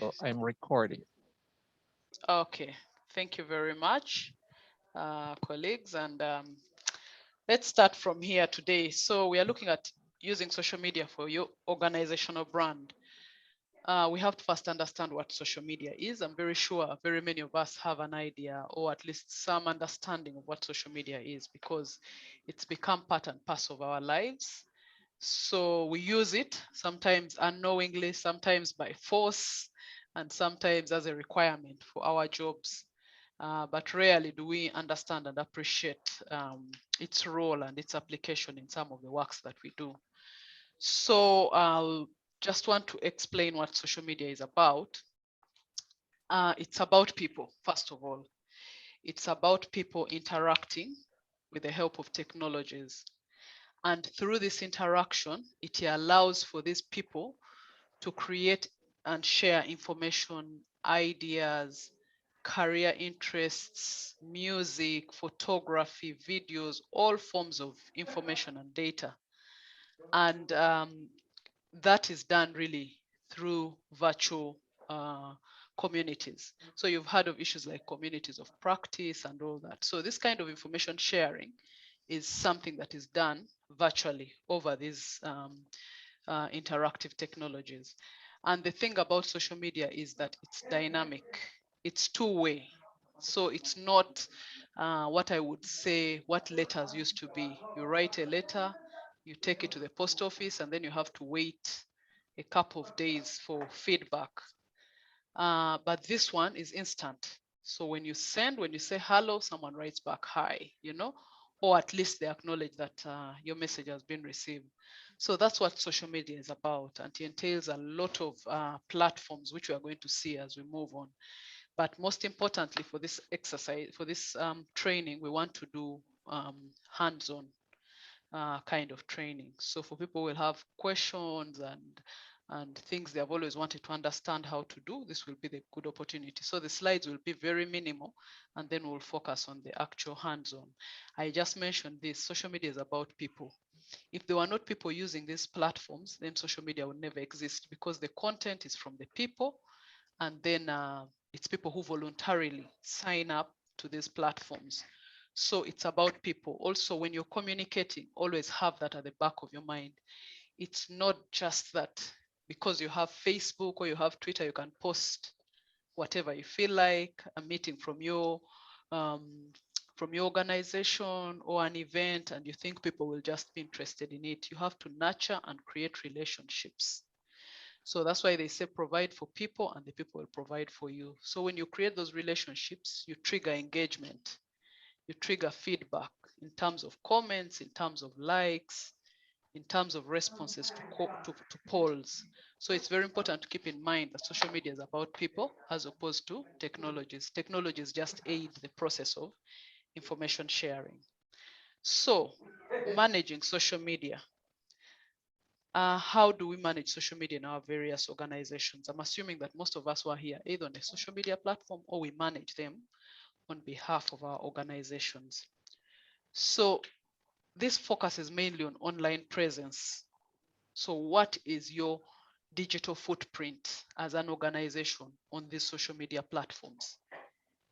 So I'm recording. Okay, thank you very much, colleagues. And let's start from here today. So we are looking at using social media for your organizational brand. We have to first understand what social media is. I'm very sure very many of us have an idea or at least some understanding of what social media is because it's become part and parcel of our lives. So we use it sometimes unknowingly, sometimes by force, and sometimes as a requirement for our jobs. But rarely do we understand and appreciate its role and its application in some of the works that we do. So I'll just want to explain what social media is about. It's about people, first of all. It's about people interacting with the help of technologies. And through this interaction, it allows for these people to create and share information, ideas, career interests, music, photography, videos, all forms of information and data. And that is done really through virtual communities. So you've heard of issues like communities of practice and all that. So this kind of information sharing is something that is done virtually over these interactive technologies. And the thing about social media is that it's dynamic, it's two-way. So it's not what I would say what letters used to be. You write a letter, you take it to the post office, and then you have to wait a couple of days for feedback. But this one is instant. So when you send, when you say hello, someone writes back hi, or at least they acknowledge that your message has been received. So that's what social media is about, and it entails a lot of platforms, which we are going to see as we move on. But most importantly, for this exercise, for this training, we want to do hands-on kind of training. So for people who will have questions and things they have always wanted to understand how to do, this will be the good opportunity. So the slides will be very minimal, and then we'll focus on the actual hands-on. I just mentioned this, social media is about people. If there were not people using these platforms, then social media would never exist because the content is from the people, and then it's people who voluntarily sign up to these platforms. So it's about people. Also, when you're communicating, always have that at the back of your mind. It's not just that because you have Facebook or you have Twitter, you can post whatever you feel like, a meeting um, from your organization or an event, and you think people will just be interested in it. You have to nurture and create relationships. So that's why they say provide for people and the people will provide for you. So when you create those relationships, you trigger engagement, you trigger feedback in terms of comments, in terms of likes, in terms of responses to polls. So it's very important to keep in mind that social media is about people as opposed to technologies. Technologies just aid the process of information sharing. So managing social media. How do we manage social media in our various organizations? I'm assuming that most of us who are here either on a social media platform or we manage them on behalf of our organizations. So this focuses mainly on online presence. So what is your digital footprint as an organization on these social media platforms?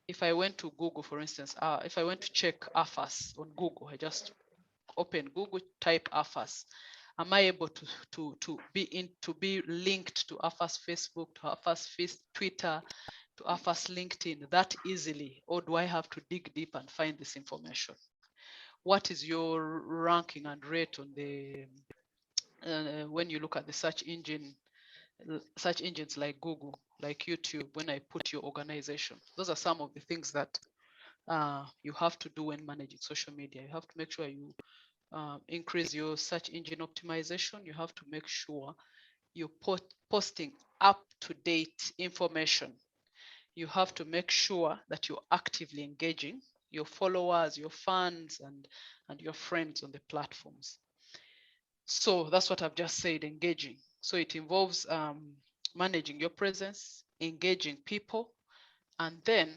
If I went to Google, for instance, if I went to check AFAS on Google, I just open Google, type AFAS. Am I able to be linked to AFAS Facebook, to AFAS Twitter, to AFAS LinkedIn that easily, or do I have to dig deep and find this information? What is your ranking and rate on the when you look at the search engines like Google, like YouTube? When I put your organization, those are some of the things that you have to do when managing social media. You have to make sure you increase your search engine optimization. You have to make sure you're posting up to date information. You have to make sure that you're actively engaging your followers, your fans, and your friends on the platforms. So that's what I've just said, engaging. So it involves managing your presence, engaging people, and then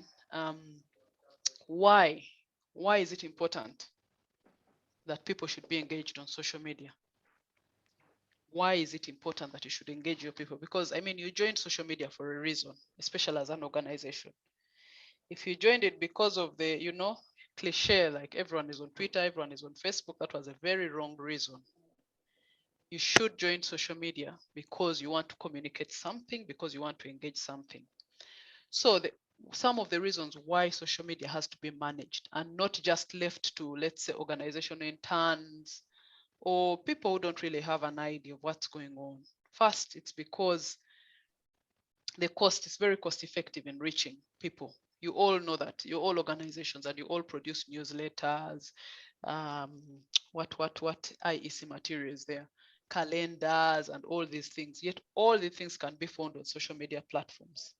why? Why is it important that people should be engaged on social media? why is it important that you should engage your people? Because I mean, you joined social media for a reason, especially as an organization. If you joined it because of the, cliche, like everyone is on Twitter, everyone is on Facebook, that was a very wrong reason. You should join social media because you want to communicate something, because you want to engage something. So some of the reasons why social media has to be managed and not just left to, let's say, organizational interns or people who don't really have an idea of what's going on. First, it's because the cost is very cost effective in reaching people. You all know that, you all organizations, and you all produce newsletters, um, what IEC materials there, calendars, and all these things. Yet all the things can be found on social media platforms.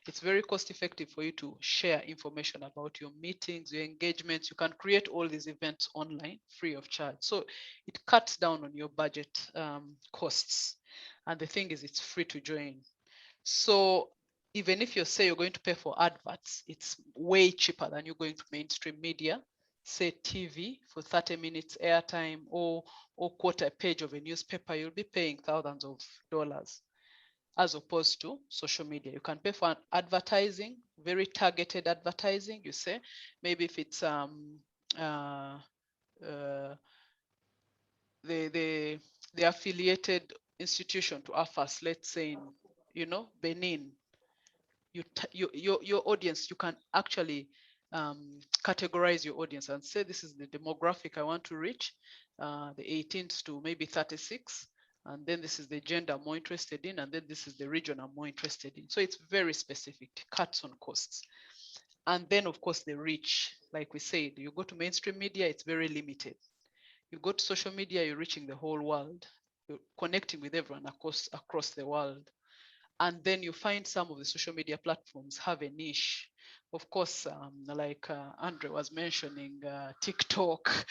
It's very cost effective for you to share information about your meetings, your engagements. You can create all these events online free of charge. So it cuts down on your budget costs. And the thing is, it's free to join. So even if you say you're going to pay for adverts, it's way cheaper than you're going to mainstream media, say TV for 30 minutes airtime or quarter page of a newspaper. You'll be paying thousands of dollars, as opposed to social media. You can pay for advertising, very targeted advertising. You say, maybe if it's the affiliated institution to AFAS, let's say in Benin, your audience, you can actually categorize your audience and say, this is the demographic I want to reach, the 18s to maybe 36. And then this is the gender I'm more interested in. And then this is the region I'm more interested in. So it's very specific, cuts on costs. And then, of course, the reach, like we said, you go to mainstream media, it's very limited. You go to social media, you're reaching the whole world. You're connecting with everyone across the world. And then you find some of the social media platforms have a niche. Of course, like Andre was mentioning, TikTok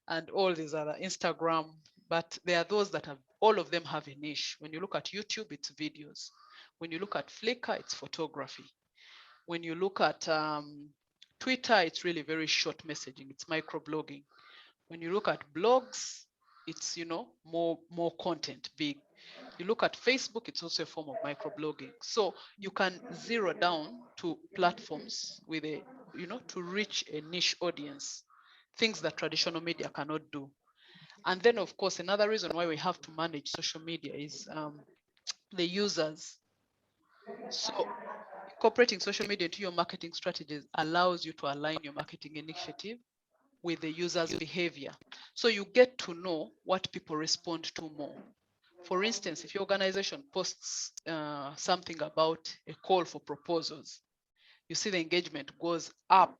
and all these other, Instagram, but there are those that have, all of them have a niche. When you look at YouTube, it's videos. When you look at Flickr, it's photography. When you look at Twitter, it's really very short messaging. It's microblogging. When you look at blogs, it's more content, big. You look at Facebook, it's also a form of microblogging. So you can zero down to platforms with to reach a niche audience, things that traditional media cannot do. And then, of course, another reason why we have to manage social media is the users. So incorporating social media into your marketing strategies allows you to align your marketing initiative with the user's behavior. So you get to know what people respond to more. For instance, if your organization posts something about a call for proposals, you see the engagement goes up.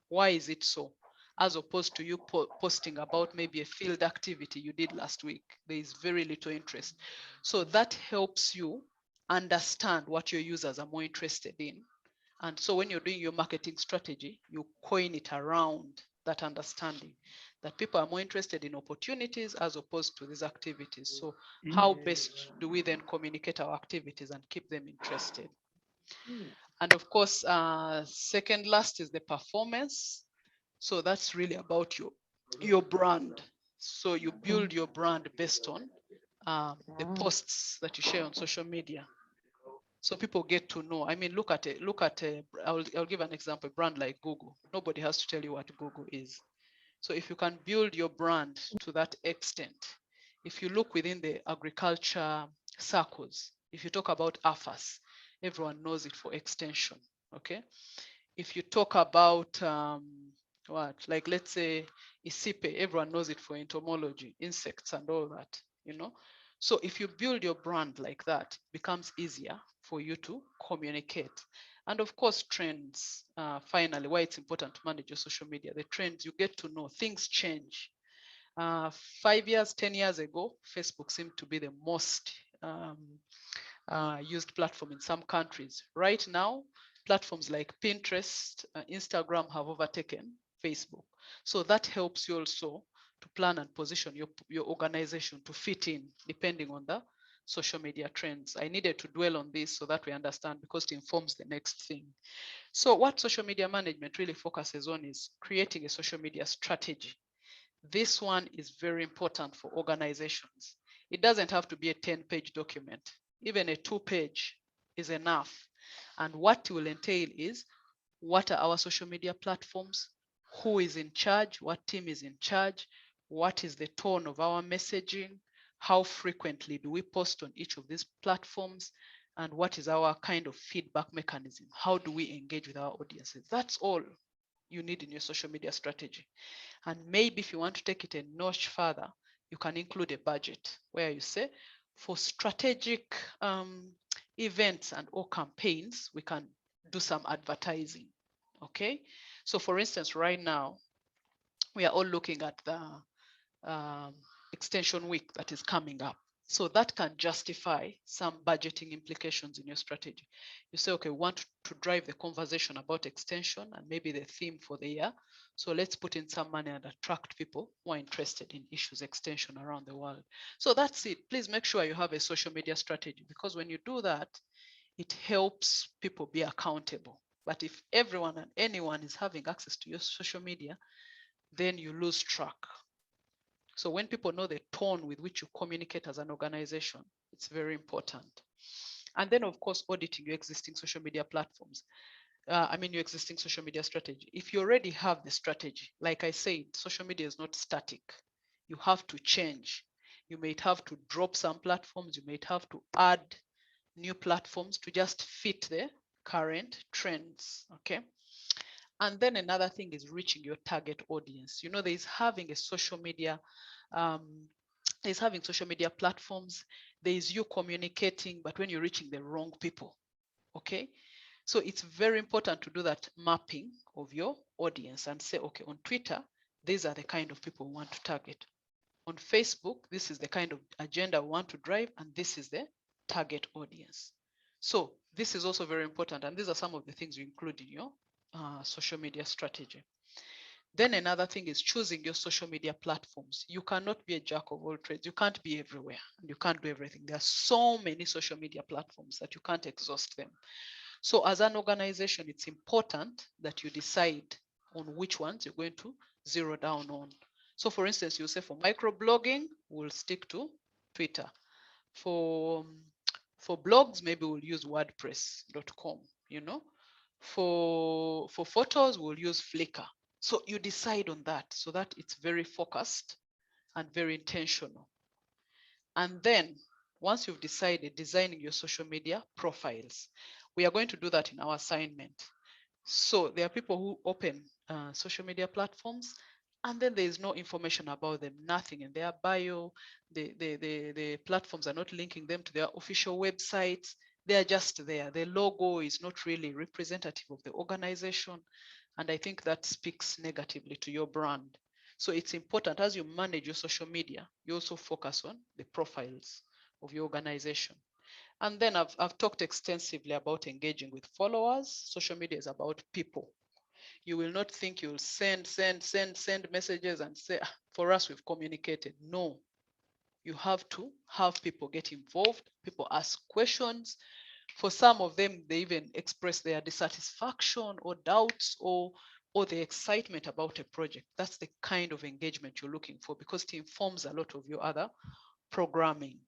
Why is it so? As opposed to you posting about maybe a field activity you did last week, there is very little interest. So that helps you understand what your users are more interested in. And so when you're doing your marketing strategy, you coin it around that understanding that people are more interested in opportunities as opposed to these activities. So how best do we then communicate our activities and keep them interested? And of course, second last is the performance. So that's really about your brand. So you build your brand based on the posts that you share on social media. So people get to know. I mean, look at I'll give an example, a brand like Google. Nobody has to tell you what Google is. So if you can build your brand to that extent, if you look within the agriculture circles, if you talk about AFAS, everyone knows it for extension, okay? If you talk about like let's say ISIPE, everyone knows it for entomology, insects and all that. So if you build your brand like that, it becomes easier for you to communicate. And of course, trends, finally, why it's important to manage your social media, the trends, you get to know, things change. 5 years, 10 years ago, Facebook seemed to be the most used platform in some countries. Right now, platforms like Pinterest, Instagram have overtaken Facebook. So that helps you also to plan and position your organization to fit in depending on the social media trends. I needed to dwell on this so that we understand, because it informs the next thing. So what social media management really focuses on is creating a social media strategy. This one is very important for organizations. It doesn't have to be a 10-page document. Even a 2-page is enough. And what it will entail is, what are our social media platforms? Who is in charge? What team is in charge? What is the tone of our messaging? How frequently do we post on each of these platforms? And what is our kind of feedback mechanism? How do we engage with our audiences? That's all you need in your social media strategy. And maybe if you want to take it a notch further, you can include a budget where you say, for strategic events and or campaigns, we can do some advertising. Okay. So for instance, right now, we are all looking at the extension week that is coming up. So that can justify some budgeting implications in your strategy. You say, okay, we want to drive the conversation about extension and maybe the theme for the year. So let's put in some money and attract people who are interested in issues extension around the world. So that's it. Please make sure you have a social media strategy, because when you do that, it helps people be accountable. But if everyone and anyone is having access to your social media, then you lose track. So when people know the tone with which you communicate as an organization, it's very important. And then, of course, auditing your existing social media platforms. Your existing social media strategy. If you already have the strategy, like I said, social media is not static. You have to change. You might have to drop some platforms. You might have to add new platforms to just fit the current trends. Okay. And then another thing is reaching your target audience. There's having a social media, there's having social media platforms, there's you communicating, but when you're reaching the wrong people. Okay. So it's very important to do that mapping of your audience and say, okay, on Twitter, these are the kind of people we want to target. On Facebook, this is the kind of agenda we want to drive, and this is the target audience. So this is also very important, and these are some of the things you include in your social media strategy. Then another thing is choosing your social media platforms. You cannot be a jack of all trades. You can't be everywhere, and you can't do everything. There are so many social media platforms that you can't exhaust them. So as an organization, it's important that you decide on which ones you're going to zero down on. So for instance, you say for microblogging, we'll stick to Twitter. For blogs, maybe we'll use wordpress.com, For photos, we'll use Flickr. So you decide on that so that it's very focused and very intentional. And then once you've decided, designing your social media profiles. We are going to do that in our assignment. So there are people who open social media platforms, and then there is no information about them, nothing in their bio. The platforms are not linking them to their official websites. They are just there. The logo is not really representative of the organization. And I think that speaks negatively to your brand. So it's important, as you manage your social media, you also focus on the profiles of your organization. And then I've talked extensively about engaging with followers. Social media is about people. You will not think you'll send messages and say, for us, we've communicated. No, you have to have people get involved. People ask questions. For some of them, they even express their dissatisfaction or doubts or the excitement about a project. That's the kind of engagement you're looking for, because it informs a lot of your other programming.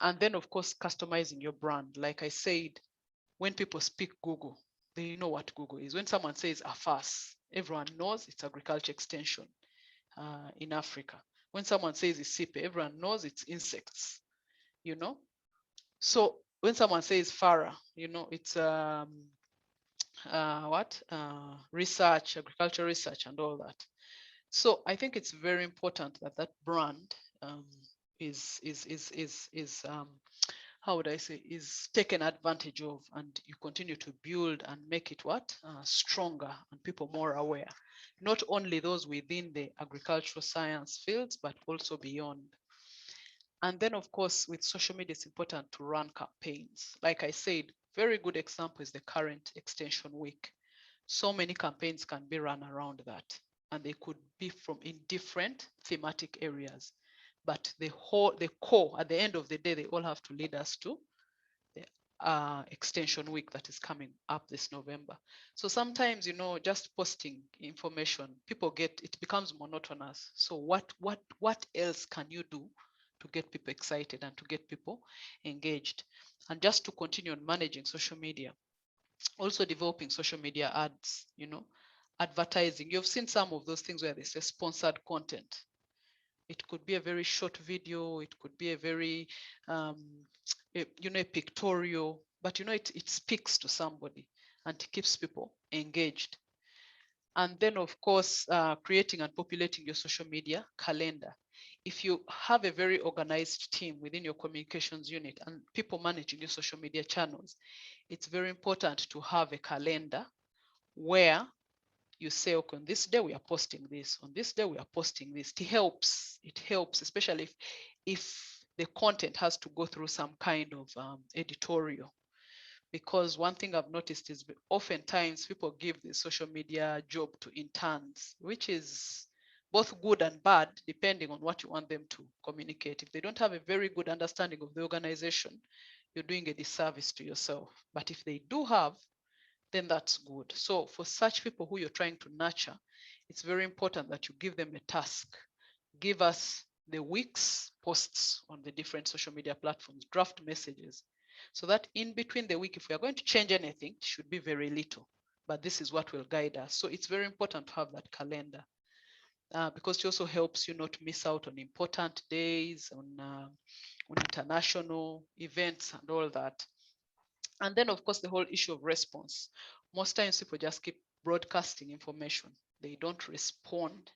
And then, of course, customizing your brand. Like I said, when people speak Google, they know what Google is. When someone says AFAS, everyone knows it's agriculture extension in Africa. When someone says ISIPE, everyone knows it's insects, So when someone says FARA, it's research, agriculture research and all that. So I think it's very important that that brand is how would I say, is taken advantage of, and you continue to build and make it stronger and people more aware. Not only those within the agricultural science fields, but also beyond. And then, of course, with social media, it's important to run campaigns. Like I said, very good example is the current extension week. So many campaigns can be run around that, and they could be from in different thematic areas. But the core, at the end of the day, they all have to lead us to the extension week that is coming up this November. So sometimes, just posting information, it becomes monotonous. So what else can you do to get people excited and to get people engaged. And just to continue on managing social media, also developing social media ads, advertising. You've seen some of those things where they say sponsored content. It could be a very short video, it could be a very a pictorial, but it speaks to somebody and it keeps people engaged. And then, of course, creating and populating your social media calendar. If you have a very organized team within your communications unit and people managing your social media channels, it's very important to have a calendar where you say, okay, on this day we are posting this, on this day we are posting this. It helps, especially if the content has to go through some kind of editorial. Because one thing I've noticed is oftentimes people give the social media job to interns, which is both good and bad, depending on what you want them to communicate. If they don't have a very good understanding of the organization, you're doing a disservice to yourself. But if they do have, then that's good. So for such people who you're trying to nurture, it's very important that you give them a task. Give us the week's posts on the different social media platforms, draft messages, so that in between the week, if we are going to change anything, it should be very little, but this is what will guide us. So it's very important to have that calendar because it also helps you not miss out on important days, on international events and all that. And then, of course, the whole issue of response. Most times people just keep broadcasting information. They don't respond.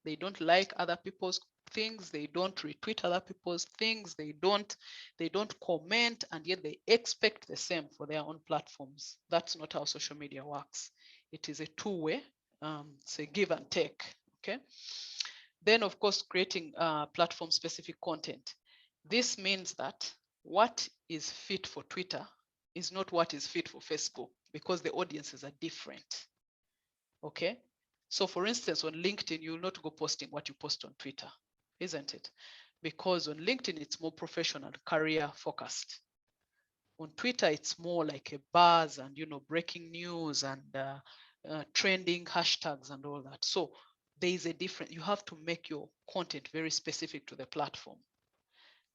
They don't like other people's things. They don't retweet other people's things. They don't comment, and yet they expect the same for their own platforms. That's not how social media works. It is a two-way, it's a give and take, okay? Then, of course, creating platform-specific content. This means that what is fit for Twitter is not what is fit for Facebook, because the audiences are different, okay? So for instance, on LinkedIn, you'll not go posting what you post on Twitter, isn't it? Because on LinkedIn, it's more professional, career focused. On Twitter, it's more like a buzz and, breaking news and trending hashtags and all that. So there is a difference. You have to make your content very specific to the platform.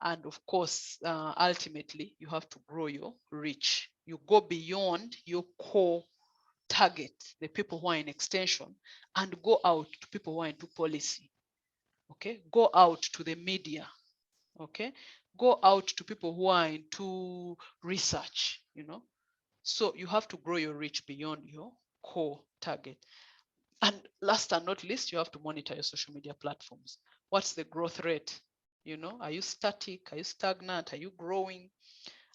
And of course, ultimately, you have to grow your reach. You go beyond your core target, the people who are in extension, and go out to people who are into policy. Okay, go out to the media. Okay, go out to people who are into research. So you have to grow your reach beyond your core target. And last and not least, you have to monitor your social media platforms. What's the growth rate? Are you static? Are you stagnant? Are you growing?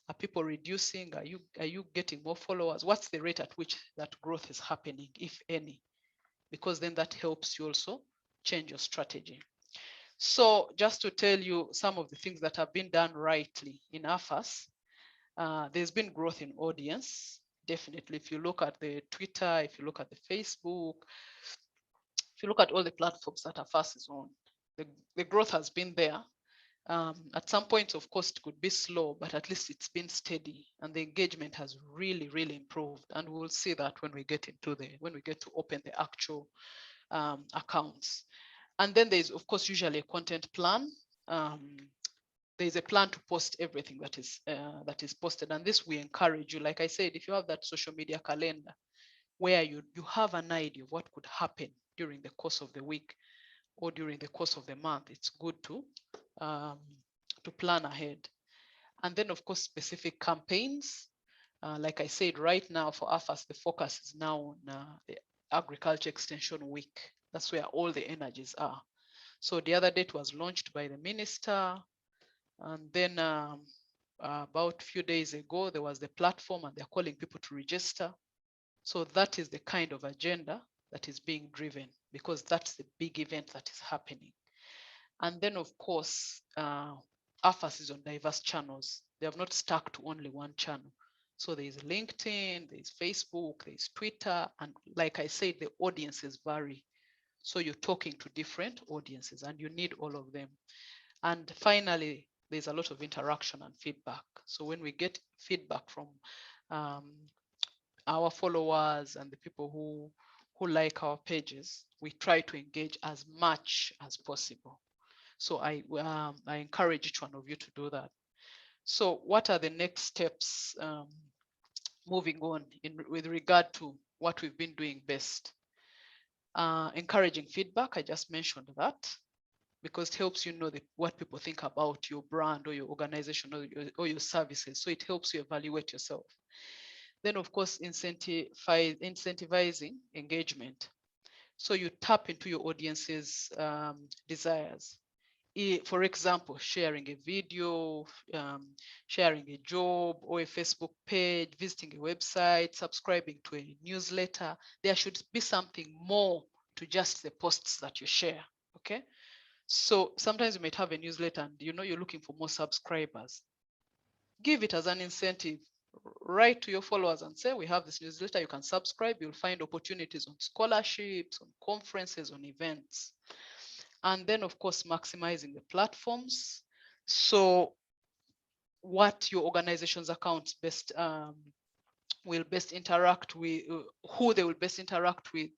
Are people reducing? Are you getting more followers? What's the rate at which that growth is happening, if any? Because then that helps you also change your strategy. So just to tell you some of the things that have been done rightly in AFAS, there's been growth in audience. Definitely, if you look at the Twitter, if you look at the Facebook, if you look at all the platforms that AFAS is on, the growth has been there. At some point, of course, it could be slow, but at least it's been steady, and the engagement has really, really improved. And we'll see that when we get to open the actual accounts. And then there's, of course, usually a content plan. There's a plan to post everything that is posted, and this we encourage you. Like I said, if you have that social media calendar where you have an idea of what could happen during the course of the week or during the course of the month, it's good to plan ahead. And then, of course, specific campaigns. Like I said, right now for AFAS, the focus is now on the Agriculture Extension Week. That's where all the energies are. So the other date was launched by the minister. And then about a few days ago, there was the platform and they're calling people to register. So that is the kind of agenda that is being driven, because that's the big event that is happening. And then, of course, AFAS is on diverse channels. They have not stuck to only one channel. So there's LinkedIn, there's Facebook, there's Twitter. And like I said, the audiences vary. So you're talking to different audiences and you need all of them. And finally, there's a lot of interaction and feedback. So when we get feedback from our followers and the people who like our pages, we try to engage as much as possible. So I encourage each one of you to do that. So what are the next steps moving on with regard to what we've been doing best? Encouraging feedback, I just mentioned that, because it helps you know what people think about your brand or your organization or your services. So it helps you evaluate yourself. Then, of course, incentivizing engagement. So you tap into your audience's desires. For example, sharing a video, sharing a job or a Facebook page, visiting a website, subscribing to a newsletter. There should be something more to just the posts that you share, okay? So sometimes you might have a newsletter and you're looking for more subscribers. Give it as an incentive. Write to your followers and say, we have this newsletter, you can subscribe, you'll find opportunities on scholarships, on conferences, on events. And then, of course, maximizing the platforms. So what your organization's accounts will best interact with, who they will best interact with,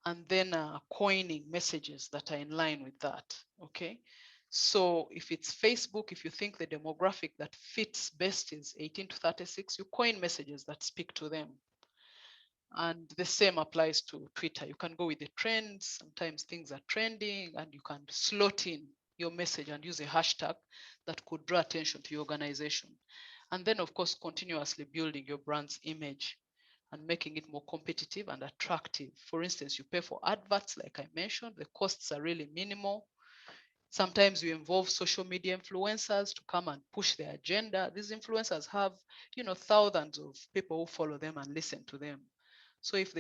and then coining messages that are in line with that, okay? So if it's Facebook, if you think the demographic that fits best is 18 to 36, you coin messages that speak to them. And the same applies to Twitter. You can go with the trends. Sometimes things are trending and you can slot in your message and use a hashtag that could draw attention to your organization. And then, of course, continuously building your brand's image and making it more competitive and attractive. For instance, you pay for adverts, like I mentioned, the costs are really minimal. Sometimes you involve social media influencers to come and push their agenda. These influencers have, thousands of people who follow them and listen to them. So if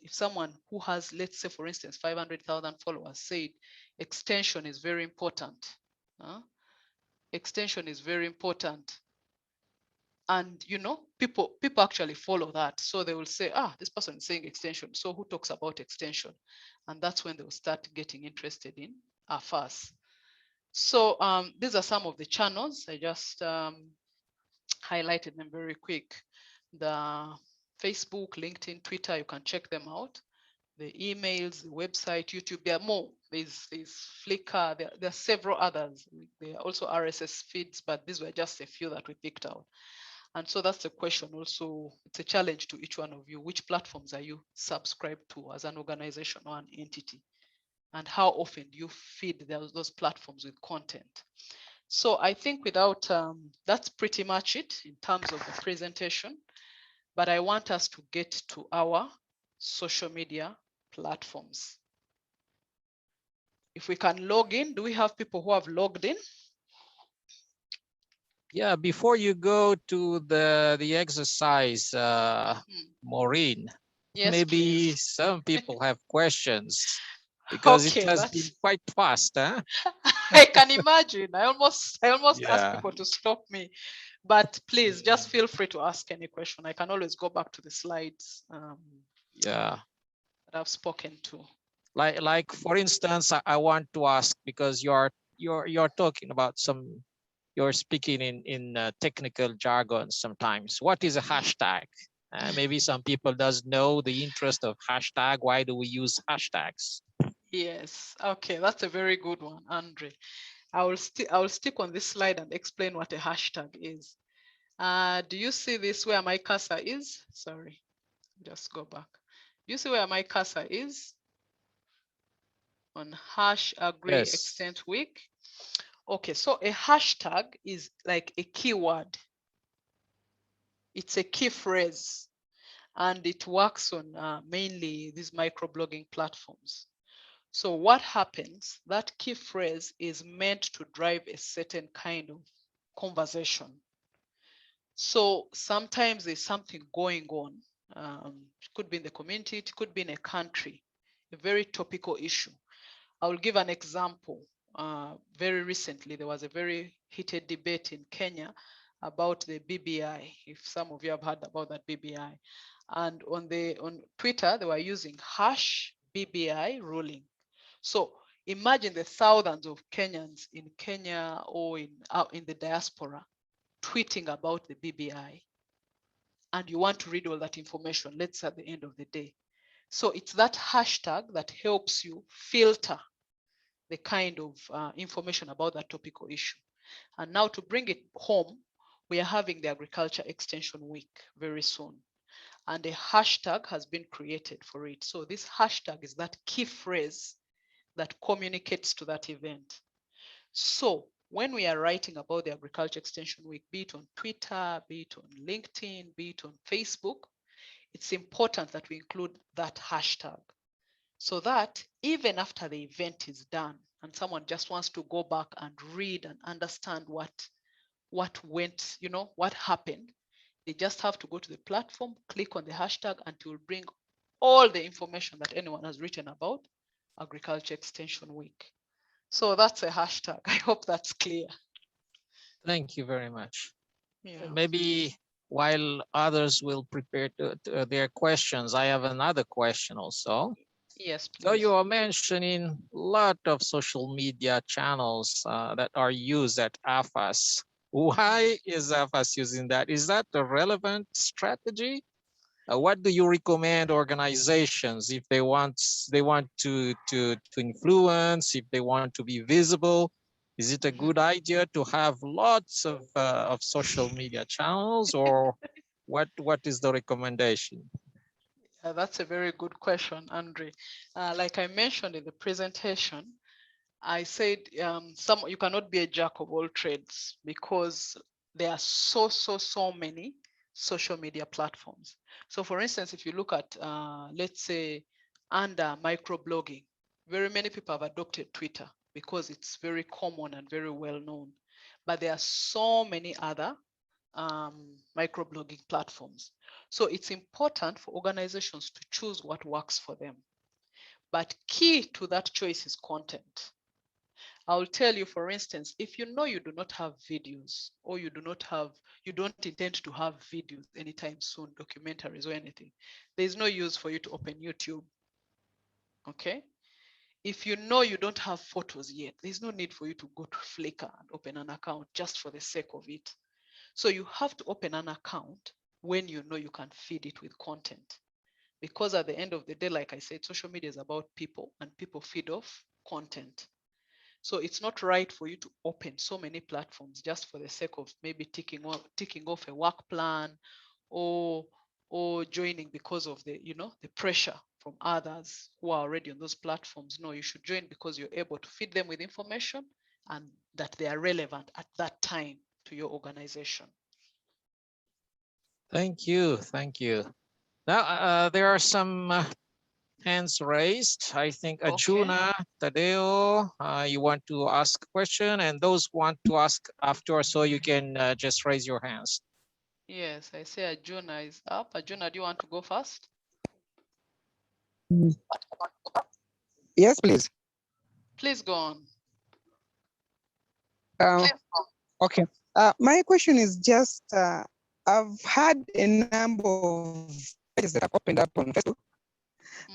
someone who has, let's say, for instance, 500,000 followers said extension is very important, extension is very important, and people actually follow that, so they will say, this person is saying extension, so who talks about extension? And that's when they will start getting interested in us. So these are some of the channels. I just highlighted them very quick. The Facebook, LinkedIn, Twitter, you can check them out. The emails, the website, YouTube, there are more. There's Flickr, there are several others. There are also RSS feeds, but these were just a few that we picked out. And so that's the question also. It's a challenge to each one of you. Which platforms are you subscribed to as an organization or an entity? And how often do you feed those platforms with content? So I think that's pretty much it in terms of the presentation. But I want us to get to our social media platforms. If we can log in, do we have people who have logged in? Yeah, before you go to the exercise, Maureen, Yes, maybe please. some people have questions because it Okay, has been quite fast, huh? I can imagine. I almost ask Yeah. people to stop me, but please just feel free to ask any question. I can always go back to the slides Yeah. that I've spoken to. Like for instance, I want to ask, because you're talking about you're speaking in technical jargon sometimes. What is a hashtag? Maybe some people doesn't know the interest of hashtag. Why do we use hashtags? Yes. Okay, that's a very good one, Andre. I will stick on this slide and explain what a hashtag is. Do you see this where my cursor is? Sorry, just go back. Do you see where my cursor is? On #agree Yes. extent week. Okay, so a hashtag is like a keyword. It's a key phrase, and it works on mainly these microblogging platforms. So what happens, that key phrase is meant to drive a certain kind of conversation. So sometimes there's something going on. It could be in the community, it could be in a country, a very topical issue. I will give an example. Very recently, there was a very heated debate in Kenya about the BBI, if some of you have heard about that BBI. And on Twitter, they were using #BBI ruling. So imagine the thousands of Kenyans in Kenya or in the diaspora tweeting about the BBI, and you want to read all that information, let's say at the end of the day. So it's that hashtag that helps you filter the kind of information about that topic or issue. And now to bring it home, we are having the Agriculture Extension Week very soon. And a hashtag has been created for it. So this hashtag is that key phrase that communicates to that event. So when we are writing about the Agriculture Extension Week, be it on Twitter, be it on LinkedIn, be it on Facebook, it's important that we include that hashtag so that even after the event is done and someone just wants to go back and read and understand what went, what happened, they just have to go to the platform, click on the hashtag, and it will bring all the information that anyone has written about Agriculture Extension Week. So that's a hashtag. I hope that's clear. Thank you very much. Yeah. Maybe while others will prepare their questions, I have another question also. Yes, please. So you are mentioning a lot of social media channels that are used at AFAS. Why is AFAS using that? Is that a relevant strategy? What do you recommend organizations if they want to influence, if they want to be visible? Is it a good idea to have lots of social media channels, or what is the recommendation? That's a very good question, Andre. Like I mentioned in the presentation, I said you cannot be a jack of all trades because there are so many social media platforms. So for instance, if you look at, let's say, under microblogging, very many people have adopted Twitter because it's very common and very well known. But there are so many other microblogging platforms. So it's important for organizations to choose what works for them. But key to that choice is content. I'll tell you, for instance, if you know you do not have videos or you don't intend to have videos anytime soon, documentaries or anything, there's no use for you to open YouTube. Okay? If you know you don't have photos yet, there's no need for you to go to Flickr and open an account just for the sake of it. So you have to open an account when you know you can feed it with content. Because at the end of the day, like I said, social media is about people and people feed off content. So it's not right for you to open so many platforms just for the sake of maybe ticking off a work plan or joining because of the pressure from others who are already on those platforms. No, you should join because you're able to feed them with information and that they are relevant at that time to your organization. Thank you. Thank you. Now, there are some hands raised. I think Arjuna, Tadeo, you want to ask a question, and those want to ask after, so you can just raise your hands. Yes, I see Arjuna is up. Arjuna, do you want to go first? Yes, please. Please go on. Okay. My question is just, I've had a number of pages that have opened up on Facebook,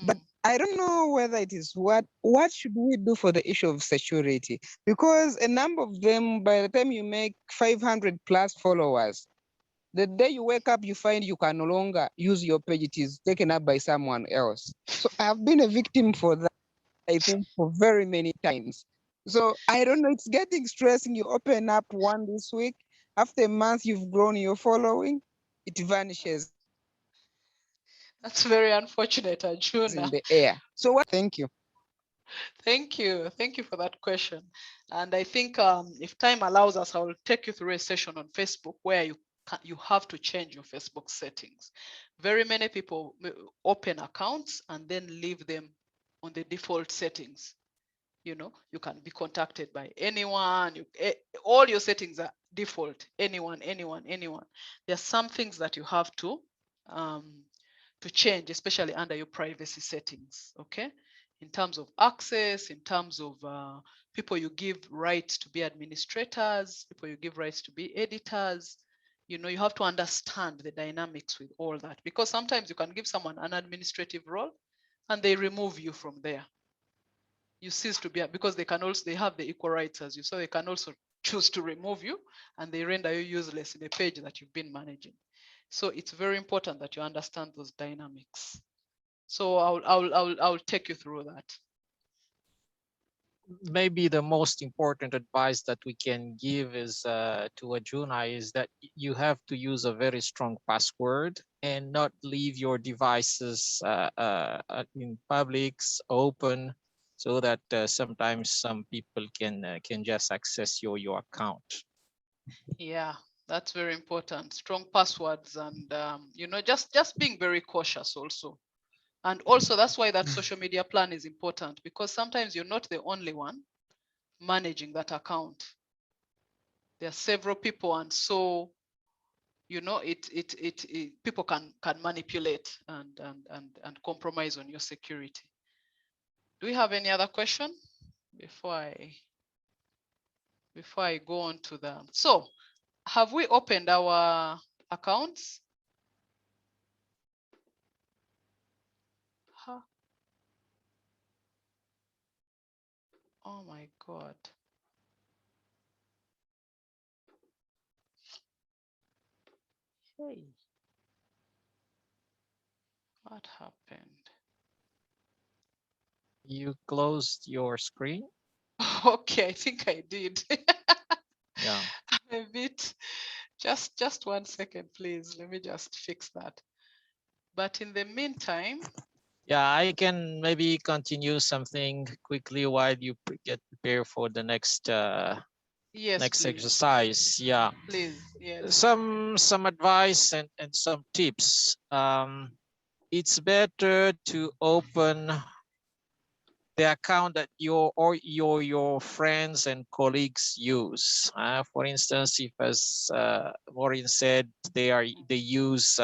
but I don't know whether it is what should we do for the issue of security? Because a number of them, by the time you make 500 plus followers, the day you wake up, you find you can no longer use your page. It is taken up by someone else. So I've been a victim for that, I think, for very many times. So I don't know, it's getting stressing. You open up one this week, after a month, you've grown your following, it vanishes. That's very unfortunate, Arjuna. In the air. So what? Thank you. Thank you. Thank you for that question. And I think if time allows us, I will take you through a session on Facebook where you have to change your Facebook settings. Very many people open accounts and then leave them on the default settings. You can be contacted by anyone. All your settings are default. Anyone. There are some things that you have to change, especially under your privacy settings. Okay. In terms of access, in terms of people you give rights to be administrators, people you give rights to be editors, you have to understand the dynamics with all that, because sometimes you can give someone an administrative role and they remove you from there. You cease to be, because they have the equal rights as you, so they can also choose to remove you and they render you useless in a page that you've been managing. So it's very important that you understand those dynamics. So I'll take you through that. maybe the most important advice that we can give is to Arjuna is that you have to use a very strong password and not leave your devices in publics open, so that sometimes some people can just access your account. Yeah, that's very important. Strong passwords and you know, just being very cautious also. And also that's why that social media plan is important, because sometimes you're not the only one managing that account. There are several people, and so you know it people can manipulate and compromise on your security. Do we have any other question before I go on to the, so have we opened our accounts? Huh. Oh my God. Hey, what happened? You closed your screen? Okay, I think I did. Yeah. A bit. Just 1 second, please. Let me just fix that. But in the meantime, Yeah, I can maybe continue something quickly while you get prepared for the next yes, next please. exercise. Yeah, Please, yes. some advice and some tips. It's better to open the account that your friends and colleagues use. For instance, if, as Maureen said, they use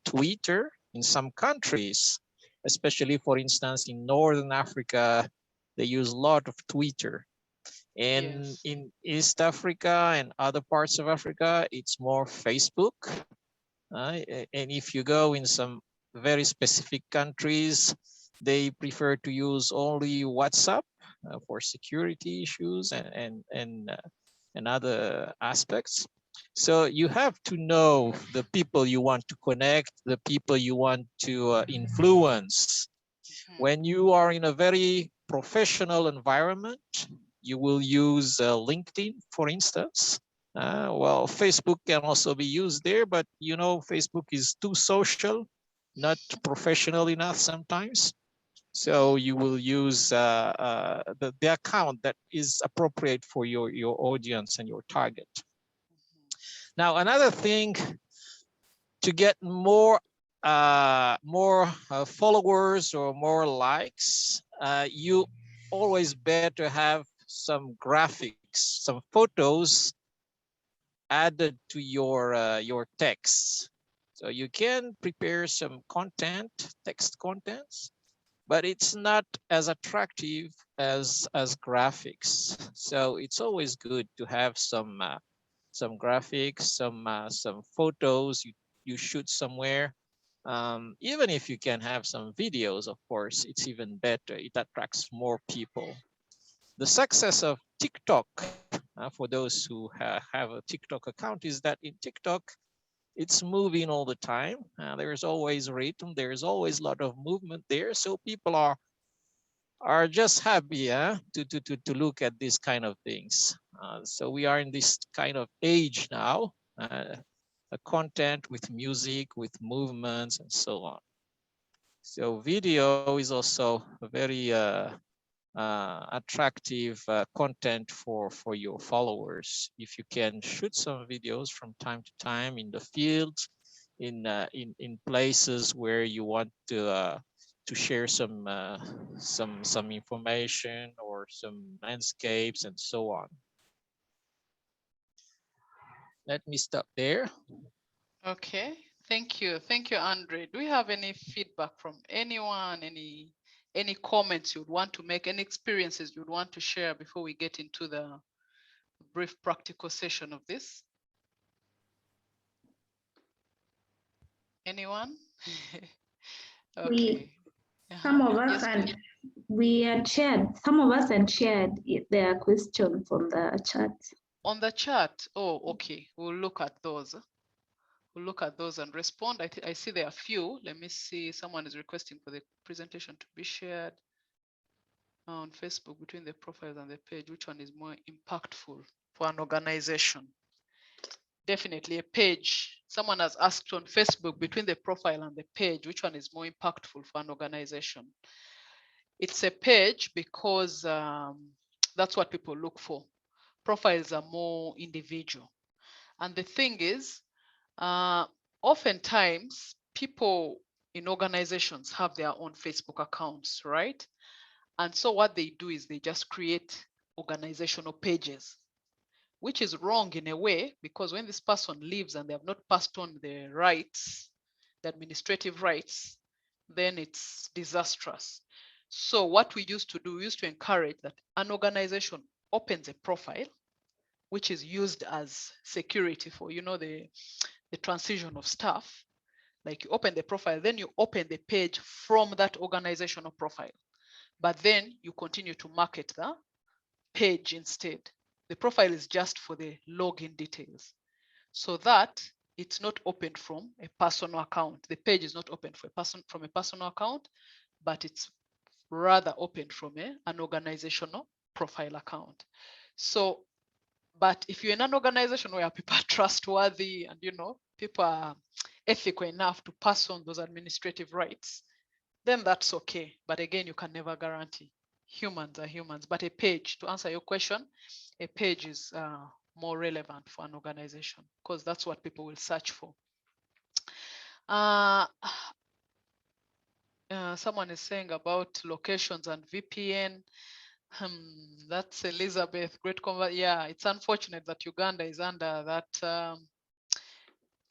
Twitter in some countries, especially for instance in Northern Africa, they use a lot of Twitter. And Yes. in East Africa and other parts of Africa, it's more Facebook. And if you go in some very specific countries, they prefer to use only WhatsApp for security issues and other aspects. So you have to know the people you want to connect, the people you want to influence. When you are in a very professional environment, you will use LinkedIn, for instance. Well, Facebook can also be used there, but you know, Facebook is too social, not professional enough sometimes. So you will use the account that is appropriate for your audience and your target. Now, another thing, to get more followers or more likes, you always better have some graphics, some photos added to your text. So you can prepare some content, text contents, but it's not as attractive as graphics. So it's always good to have some graphics, some photos you shoot somewhere. Even if you can have some videos, of course, it's even better. It attracts more people. The success of TikTok, for those who have a TikTok account, is that in TikTok, it's moving all the time. There's always rhythm. There's always a lot of movement there. So people are just happy to look at these kind of things. So we are in this kind of age now, a content with music, with movements and so on. So video is also a very attractive content for your followers. If you can shoot some videos from time to time in the field, in places where you want to share some information or some landscapes and so on. Let me stop there. Okay. Thank you, Andre. Do we have any feedback from anyone? Any comments you'd want to make? Any experiences you'd want to share before we get into the brief practical session of this? Anyone? Okay. Some of us Yes, and we had shared, some of us had shared their questions on the chat. on the chat. Oh, okay. We'll look at those. We'll look at those and respond. I see there are a few. Let me see. Someone is requesting for the presentation to be shared. on Facebook between the profile and the page, which one is more impactful for an organization? Definitely a page. Someone has asked on Facebook between the profile and the page, which one is more impactful for an organization? It's a page because that's what people look for. Profiles are more individual. And the thing is, oftentimes people in organizations have their own Facebook accounts, right? And so what they do is they just create organizational pages, which is wrong in a way, because when this person leaves and they have not passed on the rights, the administrative rights, then it's disastrous. So what we used to do, we used to encourage that an organization opens a profile, which is used as security for, the transition of staff. Like you open the profile, then you open the page from that organizational profile, but then you continue to market the page instead. The profile is just for the login details, so that it's not opened from a personal account. The page is not opened from a personal account, but it's rather opened from an organizational profile account. So, but if you're in an organization where people are trustworthy and people are ethical enough to pass on those administrative rights, then that's okay. But again, you can never guarantee. Humans are humans. But a page, to answer your question, a page is more relevant for an organization because that's what people will search for. Someone is saying about locations and VPN. That's Elizabeth. Great convert. Yeah, it's unfortunate that Uganda is under that.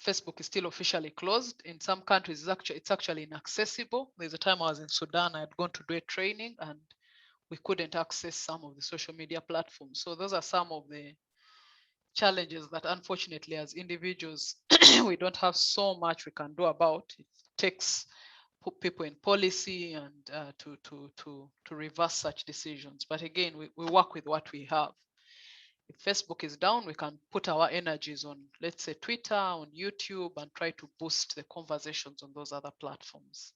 Facebook is still officially closed. In some countries, it's actually inaccessible. There's a time I was in Sudan, I had gone to do a training and we couldn't access some of the social media platforms. So those are some of the challenges that unfortunately as individuals, we don't have so much we can do about. It takes people in policy and to reverse such decisions. But again, we work with what we have. If Facebook is down, we can put our energies on, let's say, Twitter, on YouTube, and try to boost the conversations on those other platforms.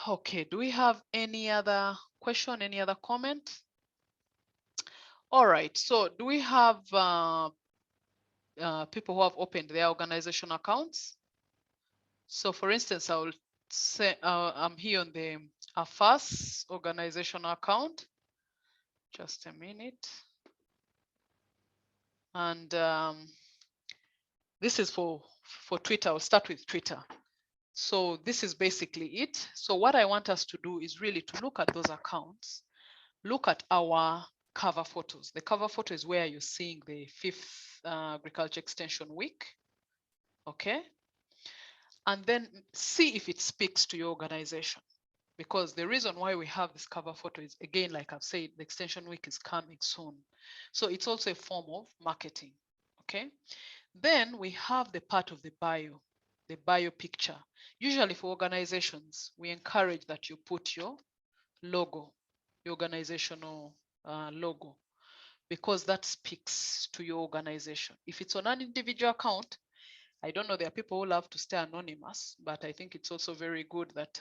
Okay, do we have any other question, any other comment? All right, so do we have people who have opened their organization accounts? So for instance, I will say I'm here on the AFAS organizational account. Just a minute. And this is for Twitter. I'll start with Twitter. So this is basically it. So what I want us to do is really to look at those accounts, look at our cover photos. The cover photo is where you're seeing the 5th Agriculture Extension Week, okay? And then see if it speaks to your organization. Because the reason why we have this cover photo is, again, like I've said, the Extension Week is coming soon. So it's also a form of marketing, okay? Then we have the part of the bio picture. Usually for organizations, we encourage that you put your logo, your organizational logo, because that speaks to your organization. If it's on an individual account, I don't know, there are people who love to stay anonymous, but I think it's also very good that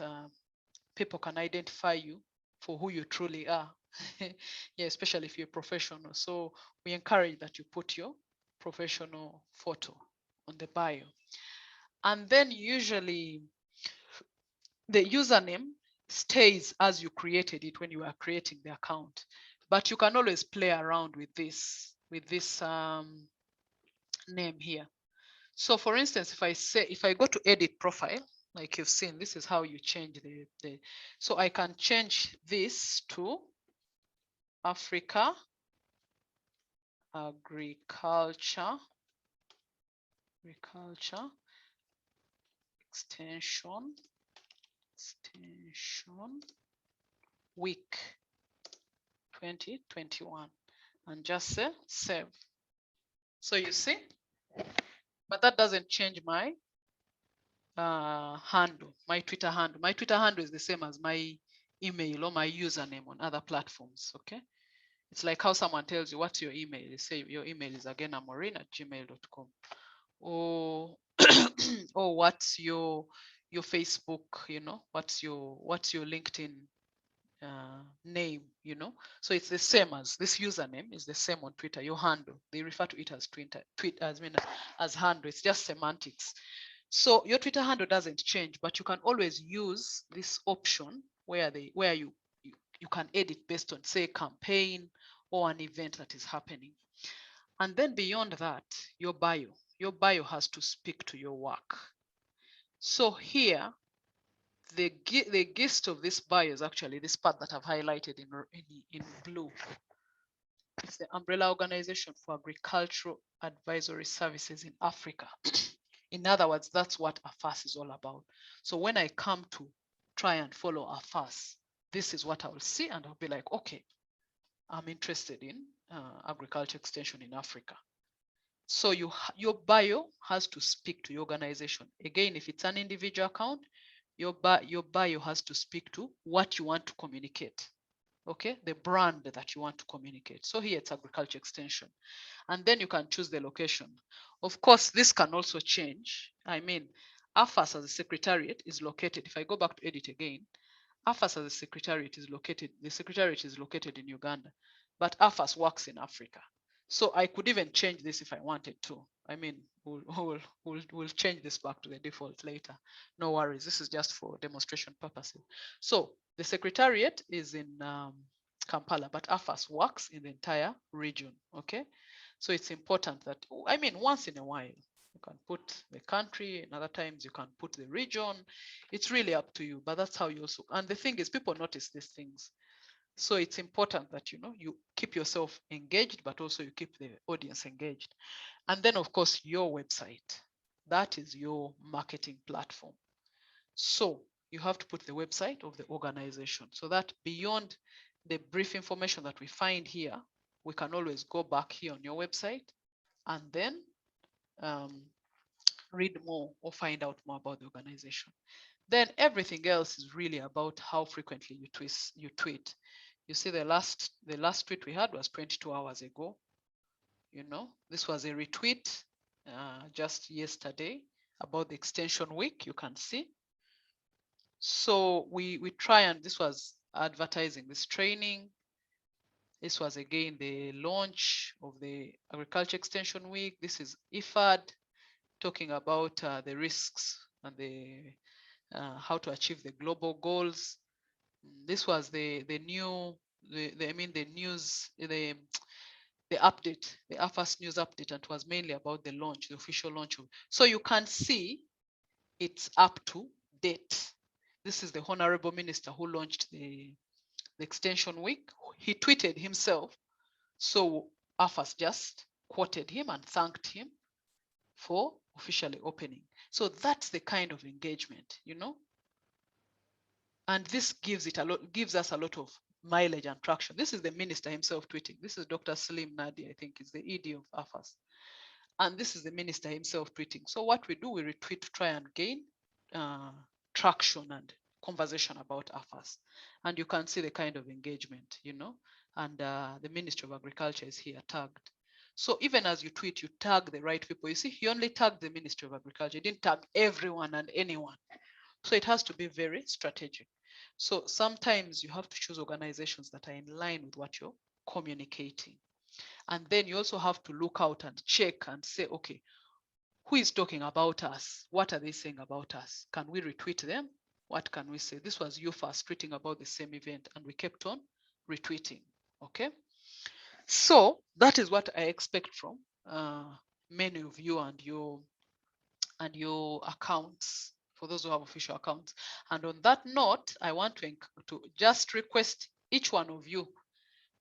people can identify you for who you truly are. Yeah, especially if you're professional. So we encourage that you put your professional photo on the bio. And then usually the username stays as you created it when you are creating the account, but you can always play around with this name here. So for instance, if I go to edit profile, like you've seen, this is how you change so I can change this to Africa Agriculture Extension Week 2021 and just say save. So you see, but that doesn't change my handle, my Twitter handle. My Twitter handle is the same as my email or my username on other platforms, okay? It's like how someone tells you what's your email. You say your email is agenamorin@gmail.com, or what's your Facebook, what's your LinkedIn name, so it's the same as this username is the same on Twitter. Your handle, they refer to it as Twitter, as handle. It's just semantics. So your Twitter handle doesn't change, but you can always use this option where you can edit based on, say, campaign or an event that is happening. And then beyond that, your bio has to speak to your work. So here, the gist of this bio is actually this part that I've highlighted in blue. It's the Umbrella Organization for Agricultural Advisory Services in Africa. In other words, that's what AFAS is all about. So when I come to try and follow AFAS, this is what I will see, and I'll be like, okay, I'm interested in agriculture extension in Africa. So your bio has to speak to your organization. Again, if it's an individual account, your bio has to speak to what you want to communicate. Okay, the brand that you want to communicate. So here it's agriculture extension. And then you can choose the location. Of course, this can also change. I mean, AFAS as a secretariat is located, if I go back to edit again, AFAS as a secretariat is located, the secretariat is located in Uganda, but AFAS works in Africa. So I could even change this if I wanted to. I mean, we'll change this back to the default later. No worries, this is just for demonstration purposes. So the secretariat is in Kampala, but AFAS works in the entire region, okay? So it's important that, I mean, once in a while, you can put the country, and other times you can put the region. It's really up to you, but that's how you also, and the thing is, people notice these things. So it's important that, you keep yourself engaged, but also you keep the audience engaged. And then, of course, your website. That is your marketing platform. So you have to put the website of the organization so that beyond the brief information that we find here, we can always go back here on your website and then read more or find out more about the organization. Then everything else is really about how frequently you tweet. You see, the last tweet we had was 22 hours ago. This was a retweet just yesterday about the extension week, you can see. So we try, and this was advertising this training. This was again the launch of the Agriculture Extension Week. This is IFAD talking about the risks and the how to achieve the global goals. This was the news, the update, the AFAS news update, and it was mainly about the launch, the official launch. So you can see it's up to date. This is the Honorable Minister who launched the Extension Week. He tweeted himself. So AFAS just quoted him and thanked him for officially opening. So that's the kind of engagement, And this gives us a lot of mileage and traction. This is the minister himself tweeting. This is Dr. Salim Nadi, I think is the ED of AFAS. And this is the minister himself tweeting. So what we do, we retweet to try and gain traction and conversation about AFAS. And you can see the kind of engagement, and the Ministry of Agriculture is here tagged. So even as you tweet, you tag the right people. You see, he only tagged the Ministry of Agriculture. He didn't tag everyone and anyone. So it has to be very strategic. So sometimes you have to choose organizations that are in line with what you're communicating. And then you also have to look out and check and say, okay, who is talking about us? What are they saying about us? Can we retweet them? What can we say? This was UFAS tweeting about the same event, and we kept on retweeting. Okay. So that is what I expect from many of you and your accounts, for those who have official accounts. And on that note, I want to just request each one of you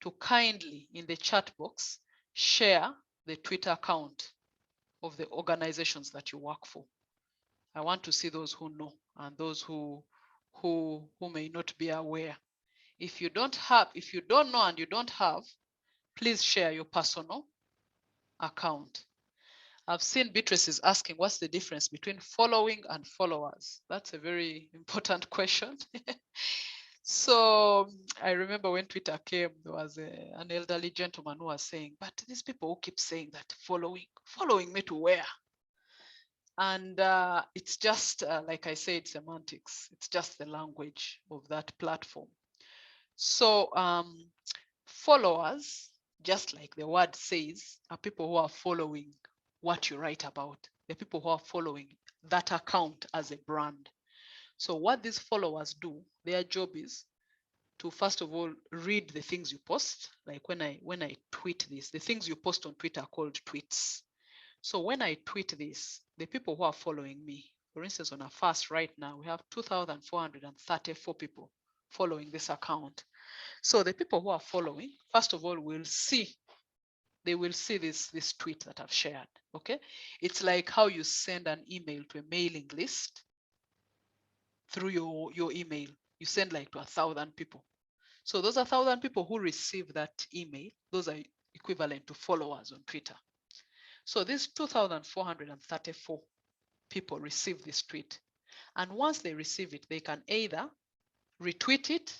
to kindly, in the chat box, share the Twitter account of the organizations that you work for. I want to see those who know and those who may not be aware. If you don't know and you don't have, please share your personal account. I've seen Beatrice is asking what's the difference between following and followers. That's a very important question. So I remember when Twitter came, there was an elderly gentleman who was saying, but these people who keep saying that following me to where? And it's just, like I said, semantics. It's just the language of that platform. So followers, just like the word says, are people who are following what you write about. The people who are following that account as a brand. So what these followers do, their job is to first of all read the things you post. Like when I tweet this, the things you post on Twitter are called tweets. So when I tweet this, the people who are following me, for instance, on a fast right now, we have 2,434 people following this account. So the people who are following, first of all, will see, they will see this tweet that I've shared. Okay, it's like how you send an email to a mailing list through your email. You send like to 1,000 people. So those 1,000 people who receive that email, those are equivalent to followers on Twitter. So these 2,434 people receive this tweet. And once they receive it, they can either retweet it.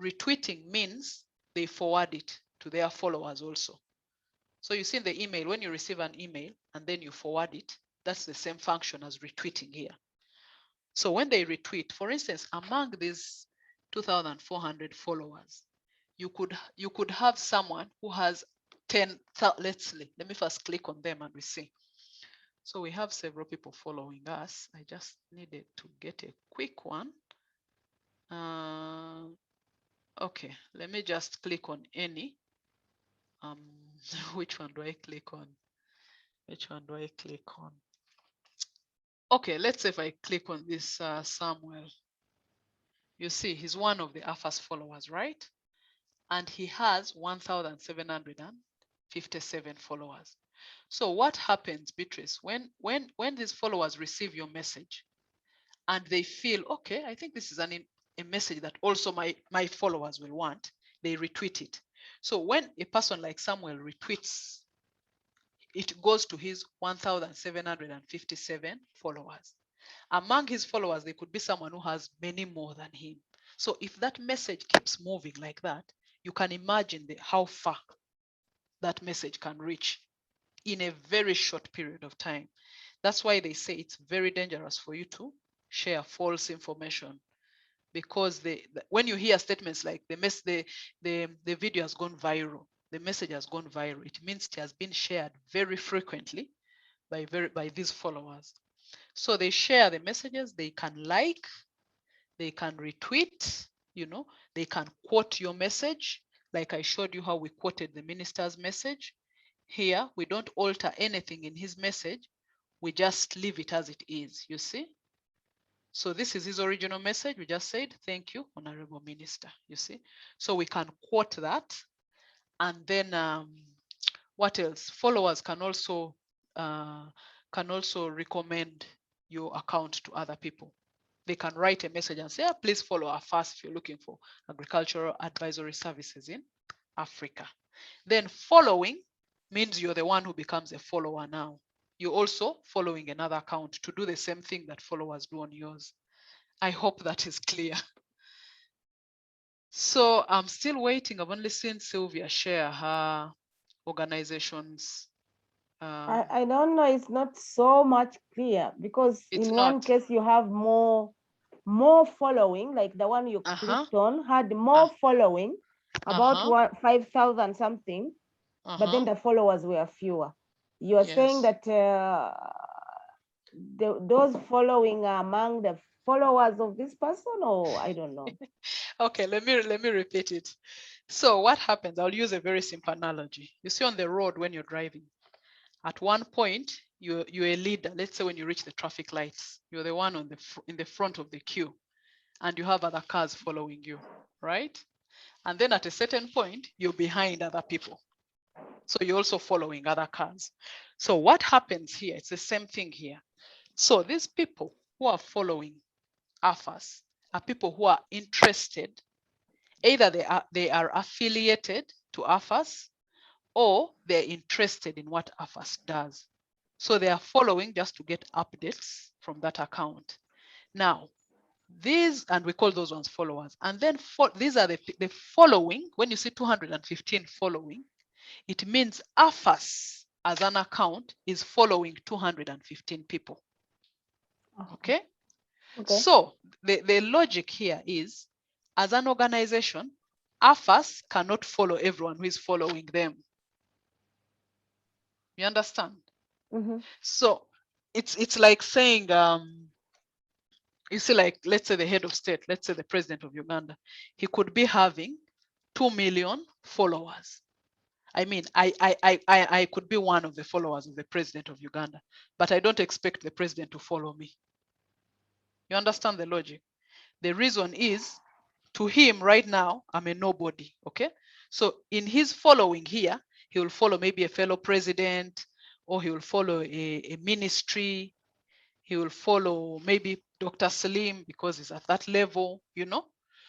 Retweeting means they forward it to their followers also. So you see in the email, when you receive an email and then you forward it, that's the same function as retweeting here. So when they retweet, for instance, among these 2,400 followers, you could have someone who has 10. Let me first click on them and we see. So we have several people following us. I just needed to get a quick one. Okay, let me just click on any. Which one do I click on? Which one do I click on? Okay, let's say if I click on this Samuel, you see he's one of the AFAS followers, right? And he has 1,757 followers. So what happens, Beatrice, when these followers receive your message and they feel, okay, I think this is a message that also my followers will want, they retweet it. So when a person like Samuel retweets, it goes to his 1,757 followers. Among his followers, there could be someone who has many more than him. So if that message keeps moving like that, you can imagine how far that message can reach in a very short period of time. That's why they say it's very dangerous for you to share false information, because when you hear statements like the video has gone viral, the message has gone viral, it means it has been shared very frequently by these followers. So they share the messages, they can like, they can retweet, they can quote your message. Like I showed you how we quoted the minister's message. Here, we don't alter anything in his message. We just leave it as it is, you see? So this is his original message. We just said, thank you, Honorable Minister, you see? So we can quote that. And then what else? Followers can also recommend your account to other people. They can write a message and say, please follow AFAS if you're looking for agricultural advisory services in Africa. Then following means you're the one who becomes a follower now. You're also following another account to do the same thing that followers do on yours. I hope that is clear. So I'm still waiting. I've only seen Sylvia share her organization's. I don't know, it's not so much clear, because in one case you have more following, like the one you clicked on had more following, about 5,000 something, but then the followers were fewer. You are saying that those following are among the followers of this person, or I don't know. Okay, let me repeat it. So what happens, I'll use a very simple analogy. You see on the road when you're driving, at one point, you're a leader. Let's say when you reach the traffic lights, you're the one in the front of the queue, and you have other cars following you, right? And then at a certain point, you're behind other people. So you're also following other cars. So what happens here? It's the same thing here. So these people who are following AFAS are people who are interested. Either they are affiliated to AFAS, or they're interested in what AFAS does. So they are following just to get updates from that account. Now, these, and we call those ones followers. And then these are the following. When you see 215 following, it means AFAS as an account is following 215 people. Okay? So the logic here is, as an organization, AFAS cannot follow everyone who is following them. You understand? Mm-hmm. So it's like saying, you see, like, let's say the head of state, let's say the president of Uganda, he could be having 2 million followers. I mean, I could be one of the followers of the president of Uganda, but I don't expect the president to follow me. You understand the logic? The reason is, to him right now, I'm a nobody, okay? So in his following here, he will follow maybe a fellow president, or he will follow a ministry, he will follow maybe Dr. Salim because he's at that level, you know?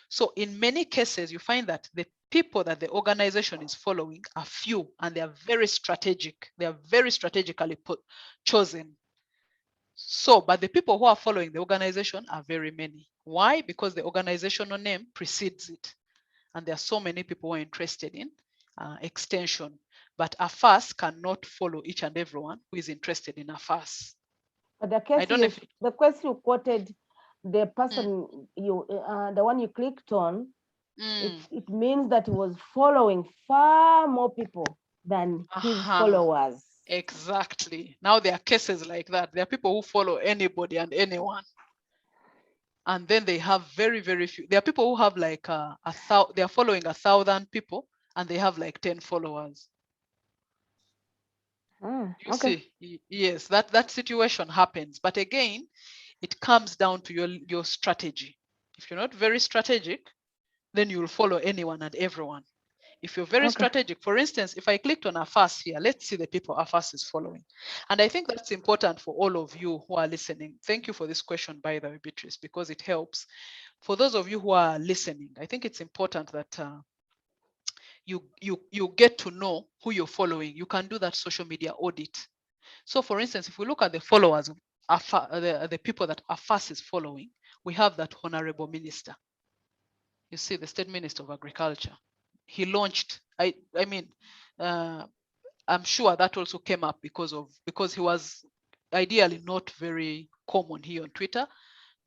So in many cases, you find that the people that the organization is following are few, and they are very strategic. They are very strategically chosen. So, but the people who are following the organization are very many. Why? Because the organizational name precedes it. And there are so many people who are interested in extension. But AFAS cannot follow each and everyone who is interested in AFAS. But the case the question you quoted, the person the one you clicked on, it means that he was following far more people than his followers. Exactly. Now there are cases like that. There are people who follow anybody and anyone. And then they have very, very few. There are people who have like they are following 1,000 people and they have like 10 followers. You see, yes, that situation happens. But again, it comes down to your strategy. If you're not very strategic, then you will follow anyone and everyone. If you're very strategic, for instance, if I clicked on AFAS here, let's see the people AFAS is following. And I think that's important for all of you who are listening. Thank you for this question, by the way, Beatrice, because it helps. For those of you who are listening, I think it's important that you get to know who you're following. You can do that social media audit. So for instance, if we look at the followers of the people that AFAS is following, we have that honorable minister. You see, the state minister of agriculture. He launched, I'm sure that also came up because he was ideally not very common here on Twitter.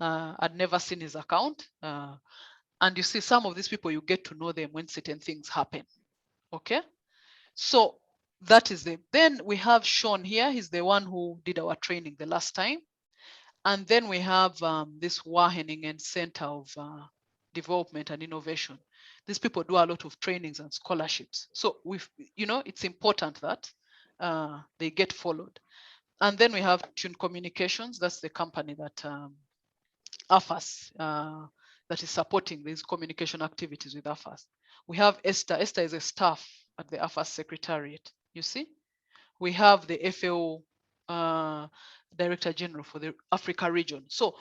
I'd never seen his account. And you see, some of these people, you get to know them when certain things happen. Okay. So that is it. Then we have Sean here. He's the one who did our training the last time. And then we have this Wageningen Center of Development and Innovation. These people do a lot of trainings and scholarships. So it's important that they get followed. And then we have Tune Communications. That's the company that AFAS that is supporting these communication activities with AFAS. We have Esther. Esther is a staff at the AFAS Secretariat. You see, we have the FAO Director General for the Africa region. So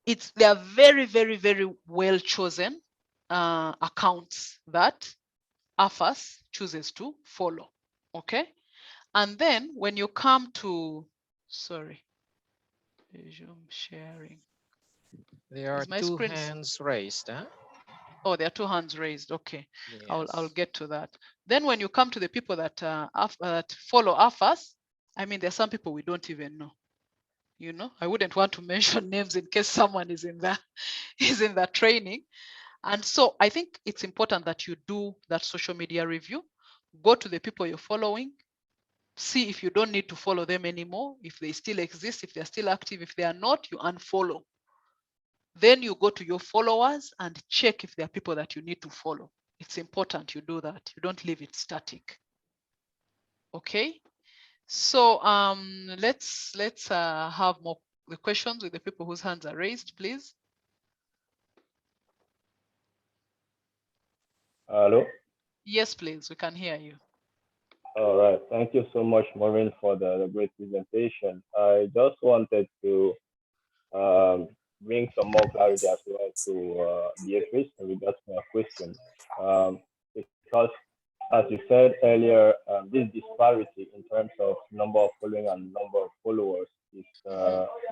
they are very, very, very well chosen accounts that AFAS chooses to follow. Okay. And then when you come to, sorry, Zoom sharing. There are two hands raised. Huh? Oh, there are two hands raised. Okay, yes. I'll get to that. Then when you come to the people that follow AFAS, I mean, there are some people we don't even know. You know, I wouldn't want to mention names in case someone is in that training. And so I think it's important that you do that social media review. Go to the people you're following. See if you don't need to follow them anymore, if they still exist, if they're still active. If they are not, you unfollow. Then you go to your followers and check if there are people that you need to follow. It's important you do that. You don't leave it static. Okay. So let's have more the questions with the people whose hands are raised, please. Hello. Yes, please. We can hear you. All right. Thank you so much, Maureen, for the great presentation. I just wanted to bring some more clarity as well to Beatrice in regards to my question. Because, as you said earlier, this disparity in terms of number of following and number of followers is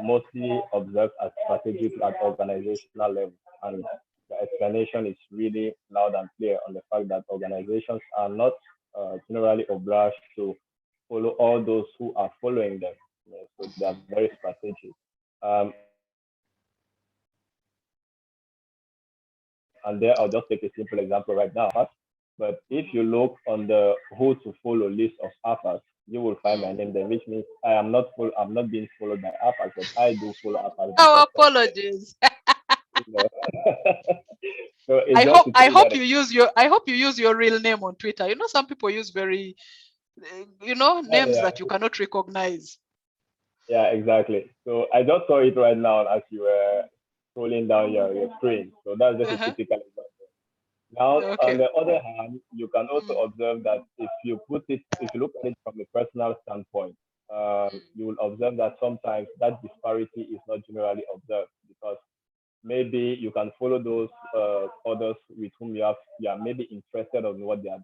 mostly observed at strategic and organizational level. And the explanation is really loud and clear on the fact that organizations are not generally obliged to follow all those who are following them. So they are very strategic. And there, I'll just take a simple example right now. But if you look on the who to follow list of AFAS, you will find my name there, which means I'm not being followed by AFAS, but I do follow AFAS. Oh, apologies. So I hope you use your real name on Twitter. You know, some people use very, names that you cannot recognize. Yeah, exactly. So I just saw it right now as you were scrolling down your screen. So that's just a typical example. Now, on the other hand, you can also observe that if you look at it from a personal standpoint, you will observe that sometimes that disparity is not generally observed, because maybe you can follow those others with whom you are maybe interested in what they are,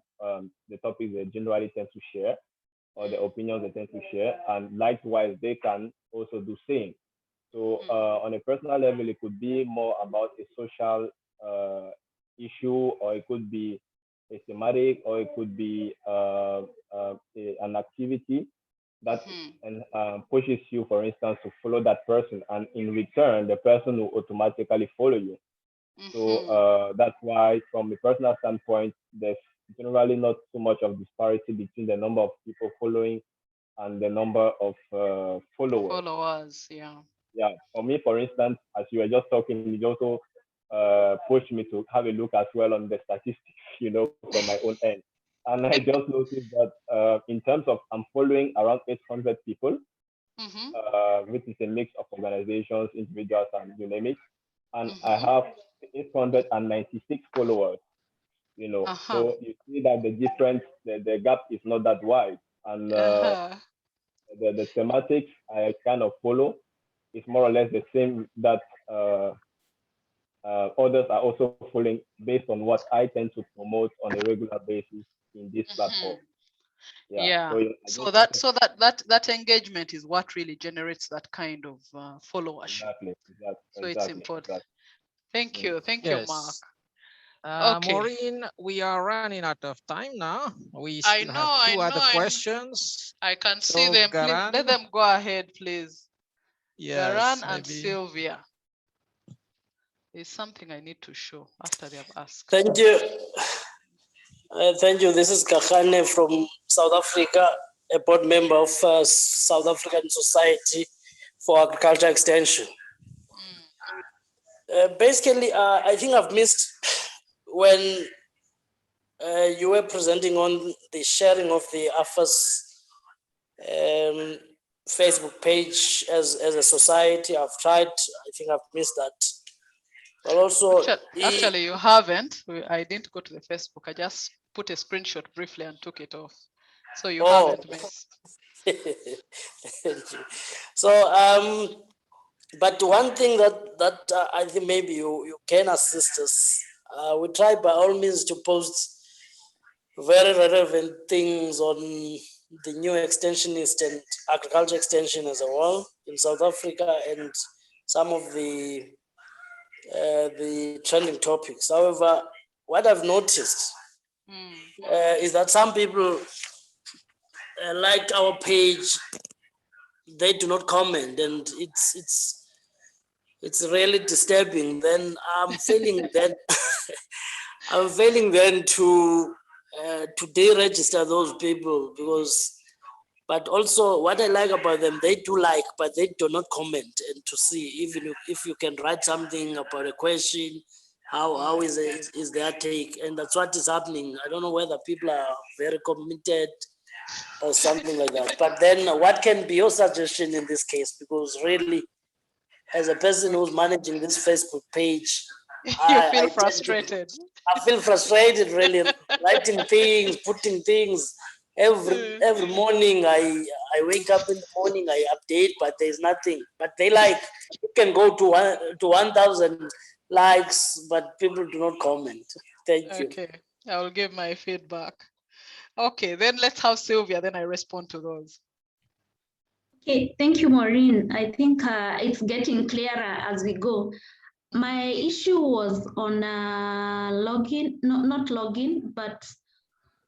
the topics they generally tend to share, or the opinions they tend to share, and likewise they can also do same. So on a personal level, it could be more about a social issue, or it could be a thematic, or it could be an activity that pushes you, for instance, to follow that person, and in return, the person will automatically follow you. So that's why, from a personal standpoint, there's generally not so much of disparity between the number of people following and the number of followers. Followers, yeah. Yeah. For me, for instance, as you were just talking, you also pushed me to have a look as well on the statistics, from my own end. And I just noticed that in terms of, I'm following around 800 people, which is a mix of organizations, individuals, and you name it. And I have 896 followers. So you see that the difference, the gap is not that wide, and the thematics I kind of follow is more or less the same that others are also following, based on what I tend to promote on a regular basis in this platform. Yeah. So that engagement is what really generates that kind of followership. Exactly. So it's important. Exactly. Thank you, Mark. Okay. Maureen, we are running out of time now. We still have two other questions. I can see them. Please let them go ahead, please. Yes, Garan and Sylvia. There's something I need to show after they have asked. Thank you. Thank you. This is Kahane from South Africa, a board member of South African Society for Agriculture Extension. Basically, I think I've missed when you were presenting on the sharing of the AFAS Facebook page as a society. I've tried. I think I've missed that. But also, actually, you haven't. I didn't go to the Facebook. I just put a screenshot briefly and took it off. So you haven't missed. Thank you. So, but one thing that I think maybe you can assist us. We try by all means to post very relevant things on the new extensionist and agriculture extension as a whole in South Africa, and some of the trending topics. However, what I've noticed is that some people like our page, they do not comment, and it's really disturbing. Then I'm feeling that I'm failing then to deregister those people, because. But also, what I like about them, they do like, but they do not comment, and to see even if you can write something about a question, how is their take, and that's what is happening. I don't know whether people are very committed or something like that. But then, what can be your suggestion in this case? Because really, as a person who's managing this Facebook page, you feel frustrated. I feel frustrated, really, writing things, putting things. Every morning I wake up in the morning, I update, but there's nothing. But they like, you can go to 1,000 likes, but people do not comment. Thank you. Okay, I will give my feedback. Okay, then let's have Sylvia, then I respond to those. Okay, thank you, Maureen. I think it's getting clearer as we go. My issue was on login, not login, but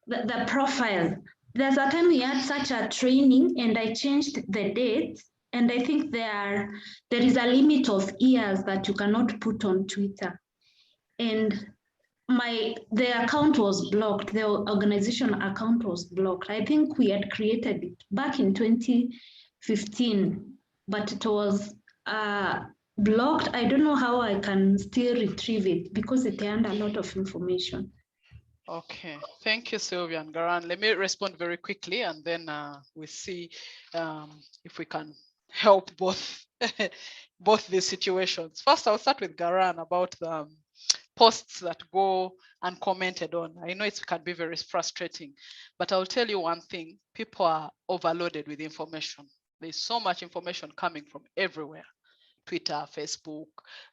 the profile. There's a time we had such a training and I changed the date, and I think there is a limit of years that you cannot put on Twitter. And the account was blocked. The organization account was blocked. I think we had created it back in 2015, but it was blocked. I don't know how I can still retrieve it because it had a lot of information. Okay, thank you, Sylvia and Garan. Let me respond very quickly, and then we see if we can help both both these situations. First, I'll start with Garan about the posts that go uncommented on. I know it can be very frustrating, but I'll tell you one thing: people are overloaded with information. There's so much information coming from everywhere. Twitter, Facebook,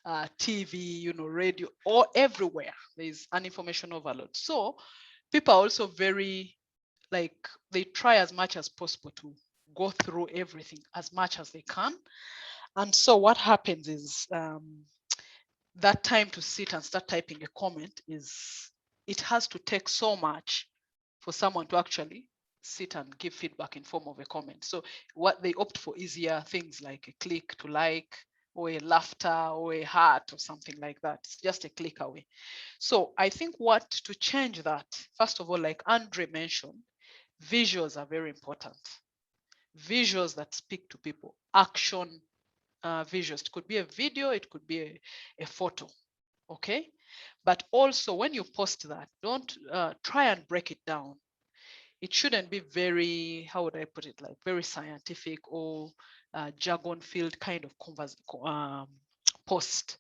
TV, radio, or everywhere. There's an information overload. So people are also very, they try as much as possible to go through everything as much as they can. And so what happens is that time to sit and start typing a comment it has to take so much for someone to actually sit and give feedback in form of a comment. So what they opt for easier things like a click to like, or a laughter, or a heart, or something like that. It's just a click away. So I think what to change that, first of all, like Andre mentioned, visuals are very important. Visuals that speak to people, action visuals. It could be a video, it could be a photo, okay? But also when you post that, don't try and break it down. It shouldn't be very, how would I put it, like very scientific or jargon-filled kind of post.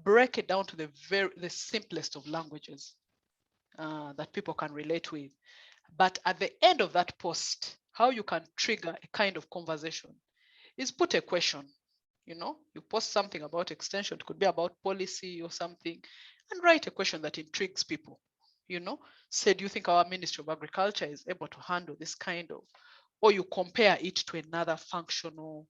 Break it down to the simplest of languages that people can relate with. But at the end of that post, how you can trigger a kind of conversation is put a question. You post something about extension, it could be about policy or something, and write a question that intrigues people. Say, do you think our Ministry of Agriculture is able to handle this kind of, or you compare it to another functional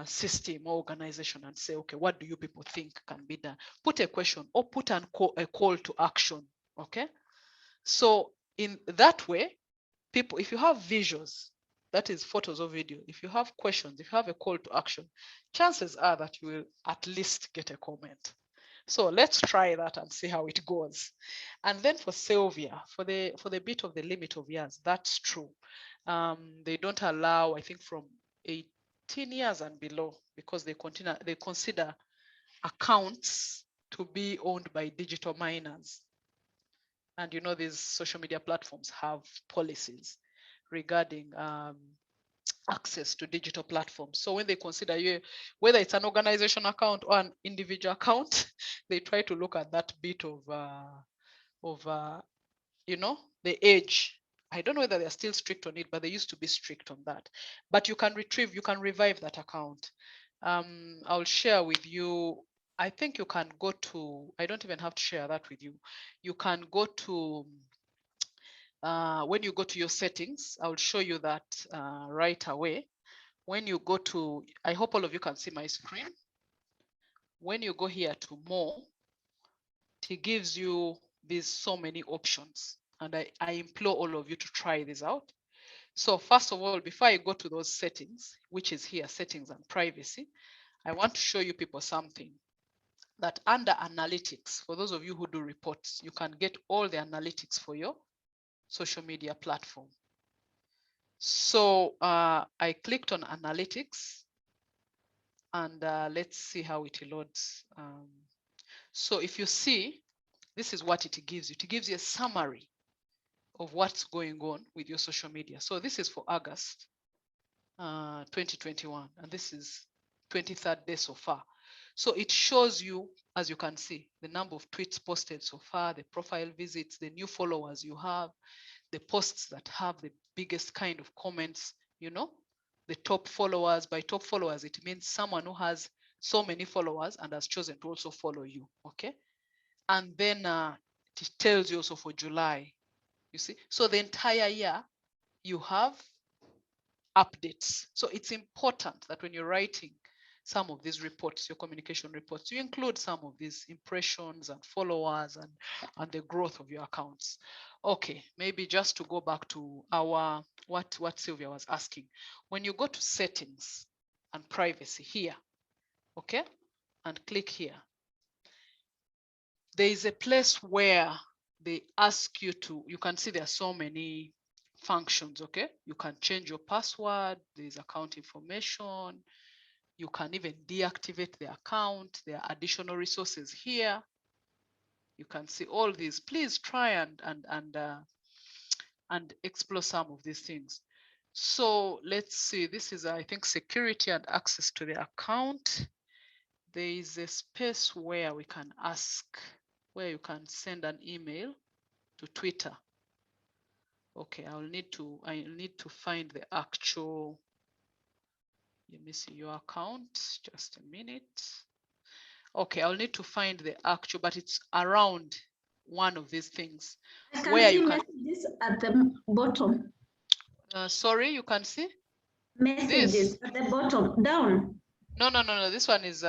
system or organization and say, okay, what do you people think can be done? Put a question or put a call to action, okay? So in that way, people, if you have visuals, that is photos or video, if you have questions, if you have a call to action, chances are that you will at least get a comment. So let's try that and see how it goes. And then for Sylvia, for the bit of the limit of years, that's true. They don't allow, I think, from 18 years and below, because they consider accounts to be owned by digital minors. And these social media platforms have policies regarding access to digital platforms. So when they consider you, whether it's an organization account or an individual account, they try to look at that bit of the age. I don't know whether they're still strict on it, but they used to be strict on that. But you can revive that account. I'll share with you. I think you can go to, I don't even have to share that with you. You can go to, when you go to your settings, I'll show you that right away. When you go to, I hope all of you can see my screen. When you go here to more, it gives you these so many options. And I implore all of you to try this out. So first of all, before I go to those settings, which is here, settings and privacy, I want to show you people something. That under analytics, for those of you who do reports, you can get all the analytics for your social media platform. So I clicked on analytics, and let's see how it loads. So if you see, this is what it gives you. It gives you a summary of what's going on with your social media. So this is for August 2021, and this is 23rd day so far. So it shows you, as you can see, the number of tweets posted so far, the profile visits, the new followers you have, the posts that have the biggest kind of comments, the top followers. By top followers, it means someone who has so many followers and has chosen to also follow you, okay? And then it tells you also for July, you see? So the entire year, you have updates. So it's important that when you're writing some of these reports, your communication reports, you include some of these impressions and followers and the growth of your accounts. Okay, maybe just to go back to our what Sylvia was asking. When you go to settings and privacy here, okay, and click here, there is a place where they ask you to, you can see there are so many functions, okay? You can change your password, there's account information, you can even deactivate the account, there are additional resources here. You can see all these. Please try and explore some of these things. So let's see, this is, I think, security and access to the account. There is a space where we can ask, where you can send an email to Twitter. Okay, I need to find the actual, let me see your account, just a minute. Okay, I'll need to find the actual, but it's around one of these things. I can where see you can, messages at the bottom. Sorry, you can see? Messages this at the bottom, down. No. This one is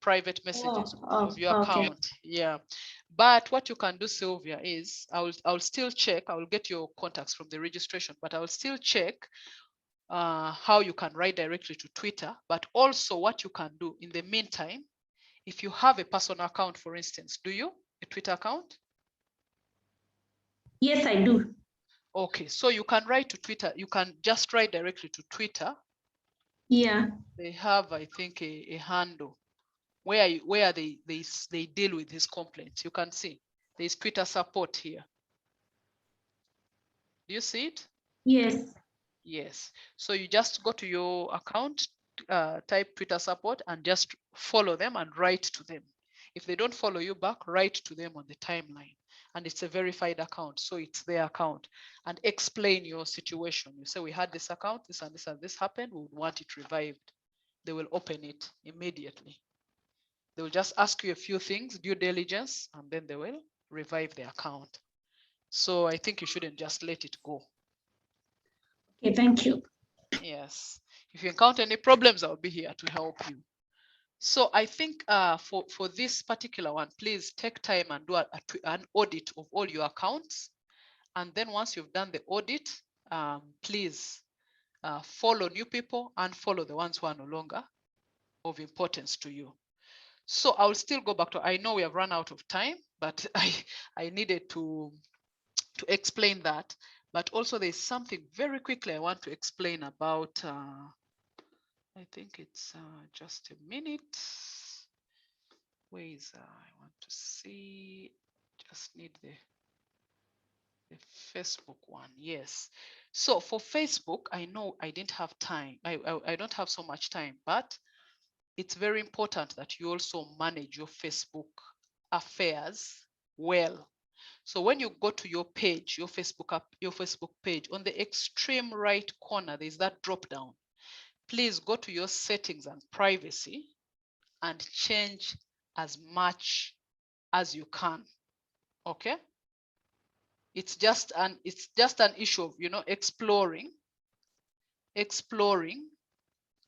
private messages of your okay. account. Yeah. But what you can do, Sylvia, is I'll still check. I will get your contacts from the registration, but I will still check how you can write directly to Twitter. But also what you can do in the meantime, if you have a personal account, for instance, do you? A Twitter account? Yes, I do. Okay, so you can write to Twitter. You can just write directly to Twitter. Yeah. They have, I think, a handle where they deal with these complaints. You can see there's Twitter support here. Do you see it? Yes. Yes. So you just go to your account, type Twitter support, and just follow them and write to them. If they don't follow you back, write to them on the timeline. And it's a verified account, so it's their account. And explain your situation. You say, we had this account, this and this and this happened, we would want it revived. They will open it immediately. They will just ask you a few things, due diligence, and then they will revive the account. So I think you shouldn't just let it go. Okay, thank you. Yes. If you encounter any problems, I'll be here to help you. So I think for this particular one, please take time and do an audit of all your accounts. And then once you've done the audit, please follow new people and follow the ones who are no longer of importance to you. So I'll still go back to, I know we have run out of time, but I needed to explain that. But also there's something very quickly I want to explain about, I think it's just a minute. Where is, I want to see, just need the Facebook one, yes. So for Facebook, I know I didn't have time. I don't have so much time, but it's very important that you also manage your Facebook affairs well. So when you go to your page, your Facebook page, on the extreme right corner, there's that drop down. Please go to your settings and privacy and change as much as you can. Okay? It's just an issue of, you know, exploring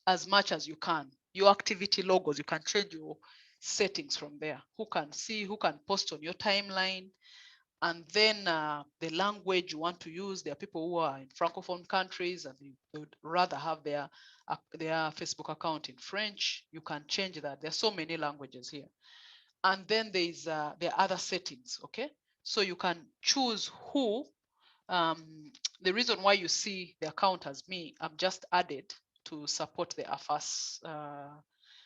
as much as you can. Your activity logos, you can change your settings from there. Who can see, who can post on your timeline, and then the language you want to use. There are people who are in Francophone countries and they would rather have their Facebook account in French. You can change that. There are so many languages here. And then there are other settings, okay? So you can choose who, the reason why you see the account as me, I'm just added to support the AFAS.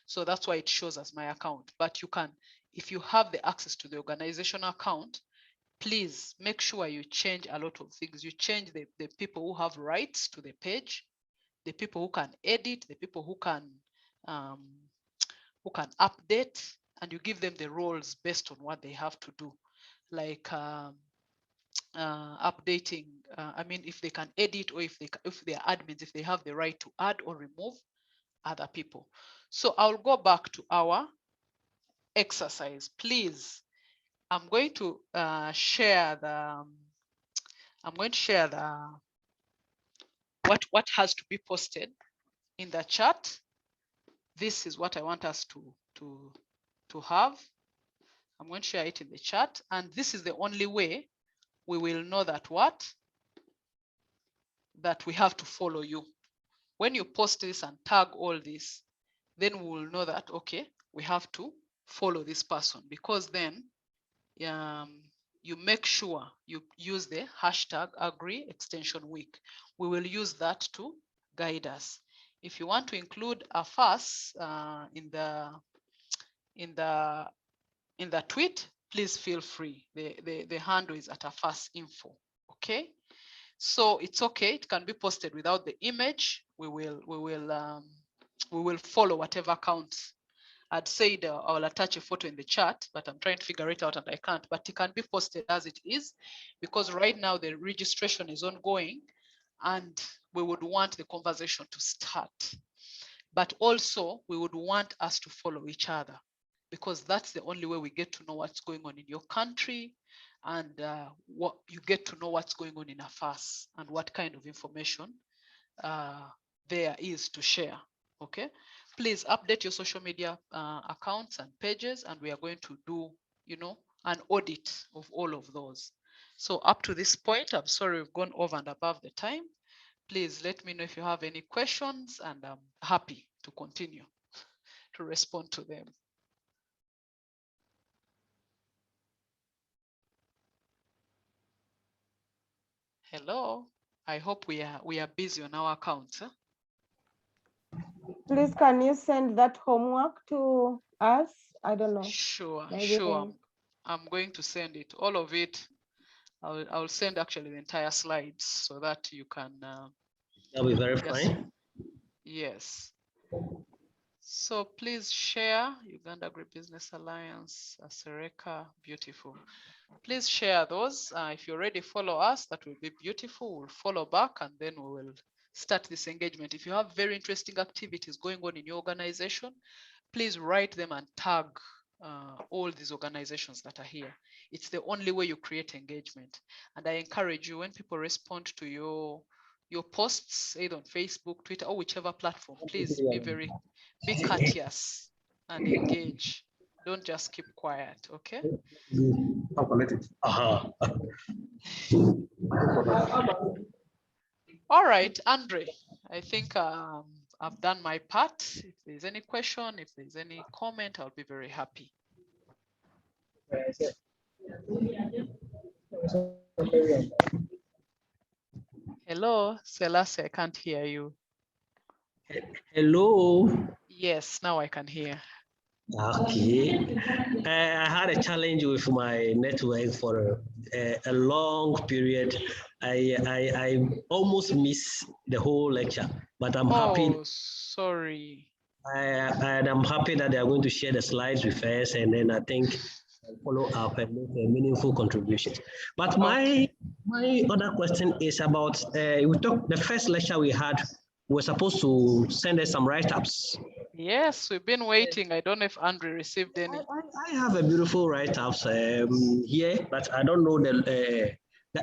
So that's why it shows as my account. But you can, if you have the access to the organizational account, please make sure you change a lot of things. You change the people who have rights to the page, the people who can edit, the people who can update, and you give them the roles based on what they have to do, like updating. I mean, if they can edit, or if they are admins, if they have the right to add or remove other people. So I'll go back to our exercise, please. I'm going to share the. I'm going to share the what has to be posted in the chat. This is what I want us to have. I'm going to share it in the chat, and this is the only way we will know that that we have to follow you. When you post this and tag all this, then we will know that, okay, we have to follow this person, because then you make sure you use the hashtag #AgriExtensionWeek. We will use that to guide us. If you want to include a FAS in the tweet, please feel free. The handle is at @AFASinfo. Okay, so it's okay. It can be posted without the image. We will follow whatever account. I'd said I'll attach a photo in the chat, but I'm trying to figure it out and I can't. But it can be posted as it is, because right now the registration is ongoing, and we would want the conversation to start. But also we would want us to follow each other, because that's the only way we get to know what's going on in your country, and what you get to know what's going on in AFAS and what kind of information there is to share. Okay, please update your social media accounts and pages, and we are going to do, an audit of all of those. So up to this point, I'm sorry we've gone over and above the time. Please let me know if you have any questions, and I'm happy to continue to respond to them. Hello, I hope we are busy on our accounts. Huh? Please, can you send that homework to us? I don't know. Sure, Maybe sure. I'm going to send it, all of it. I'll send actually the entire slides so that you can. That'll be very fine. Yes. So please share Uganda Agribusiness Alliance, Asereka, beautiful. Please share those. If you already follow us, that will be beautiful. We'll follow back, and then we will start this engagement. If you have very interesting activities going on in your organization, please write them and tag all these organizations that are here. It's the only way you create engagement. And I encourage you, when people respond to your posts, either on Facebook, Twitter, or whichever platform, please be courteous and engage. Don't just keep quiet, okay? All right, Andre, I think I've done my part. If there's any question, if there's any comment, I'll be very happy. Hello, Selassie, I can't hear you. Hello. Yes, now I can hear. Okay. I had a challenge with my network for a long period. I almost missed the whole lecture, but I'm happy. Oh, sorry. And I'm happy that they are going to share the slides with us, and then I think I'll follow up and make a meaningful contribution. But my other question is about the first lecture we had. We were supposed to send us some write-ups. Yes, we've been waiting. I don't know if Andre received any. I have a beautiful write-ups here, but I don't know the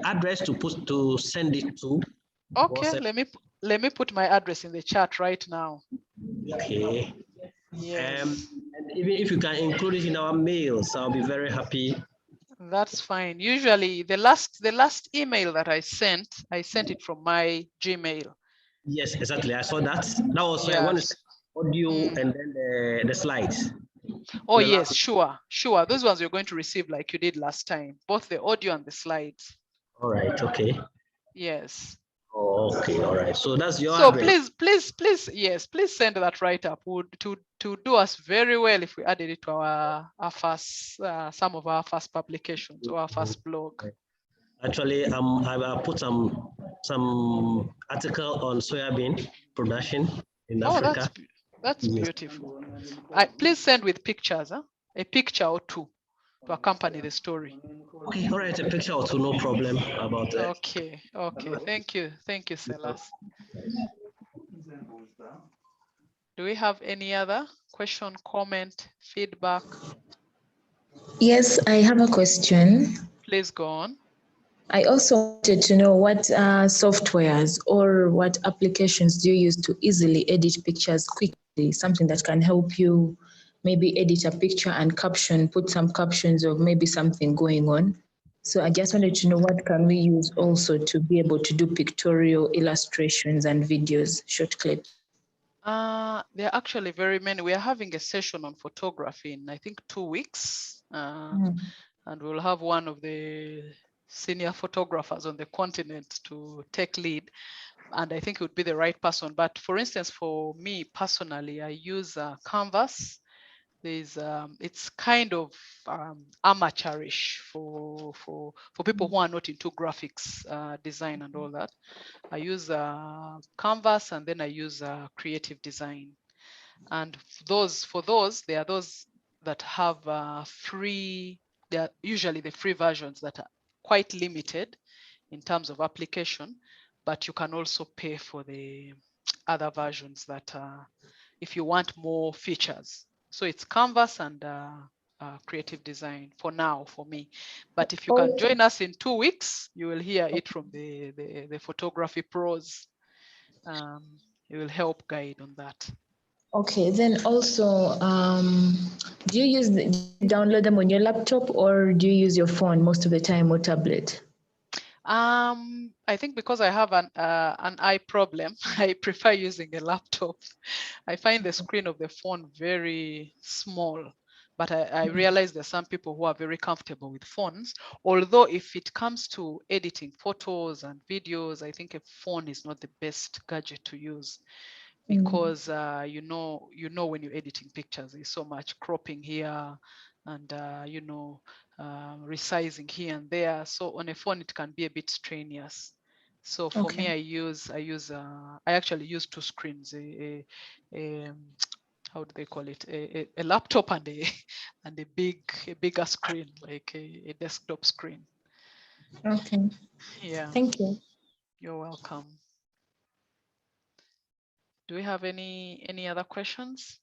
address to send it to. Okay, let me put my address in the chat right now. Okay. Yes. And even if you can include it in our mails, I'll be very happy. That's fine. Usually the last email that I sent it from my Gmail. Yes, exactly. I saw that. That was one audio and then the slides. Oh, yes, sure. Those ones you're going to receive like you did last time, both the audio and the slides. All right. Okay. Yes. Okay. All right. So that's your so address. please send that write-up. To do us very well if we added it to our first some of our first publications or our first blog. Actually, I put some article on soybean production in Africa. That's beautiful. Please send with pictures, a picture or two to accompany the story. Okay, all right, a picture or two, no problem about that. Okay, thank you, Selassie. Do we have any other question, comment, feedback? Yes, I have a question. Please go on. I also wanted to know what softwares or what applications do you use to easily edit pictures quickly, something that can help you maybe edit a picture and put some captions of maybe something going on. So I just wanted to know what can we use also to be able to do pictorial illustrations and videos, short clips. There are actually very many. We are having a session on photography in, I think, 2 weeks. and we'll have one of the senior photographers on the continent to take lead. And I think it would be the right person. But for instance, for me personally, I use Canvas. It's kind of amateurish for people who are not into graphics design and all that. I use Canvas, and then I use Creative Design. And for those, there are those that have free. They are usually the free versions that are quite limited in terms of application, but you can also pay for the other versions that if you want more features. So it's Canvas and Creative Design for now for me. But if you can join us in 2 weeks, you will hear it from the photography pros. It will help guide on that. Okay, then also, do you download them on your laptop, or do you use your phone most of the time, or tablet? I think because I have an eye problem, I prefer using a laptop. I find the screen of the phone very small, but I realize there's some people who are very comfortable with phones. Although if it comes to editing photos and videos, I think a phone is not the best gadget to use, because you know when you're editing pictures, there's so much cropping here and resizing here and there. So on a phone it can be a bit strenuous. So for me, I actually use two screens, how do they call it, a laptop and a bigger screen, like a desktop screen. Okay. Yeah. Thank you. You're welcome. Do we have any other questions?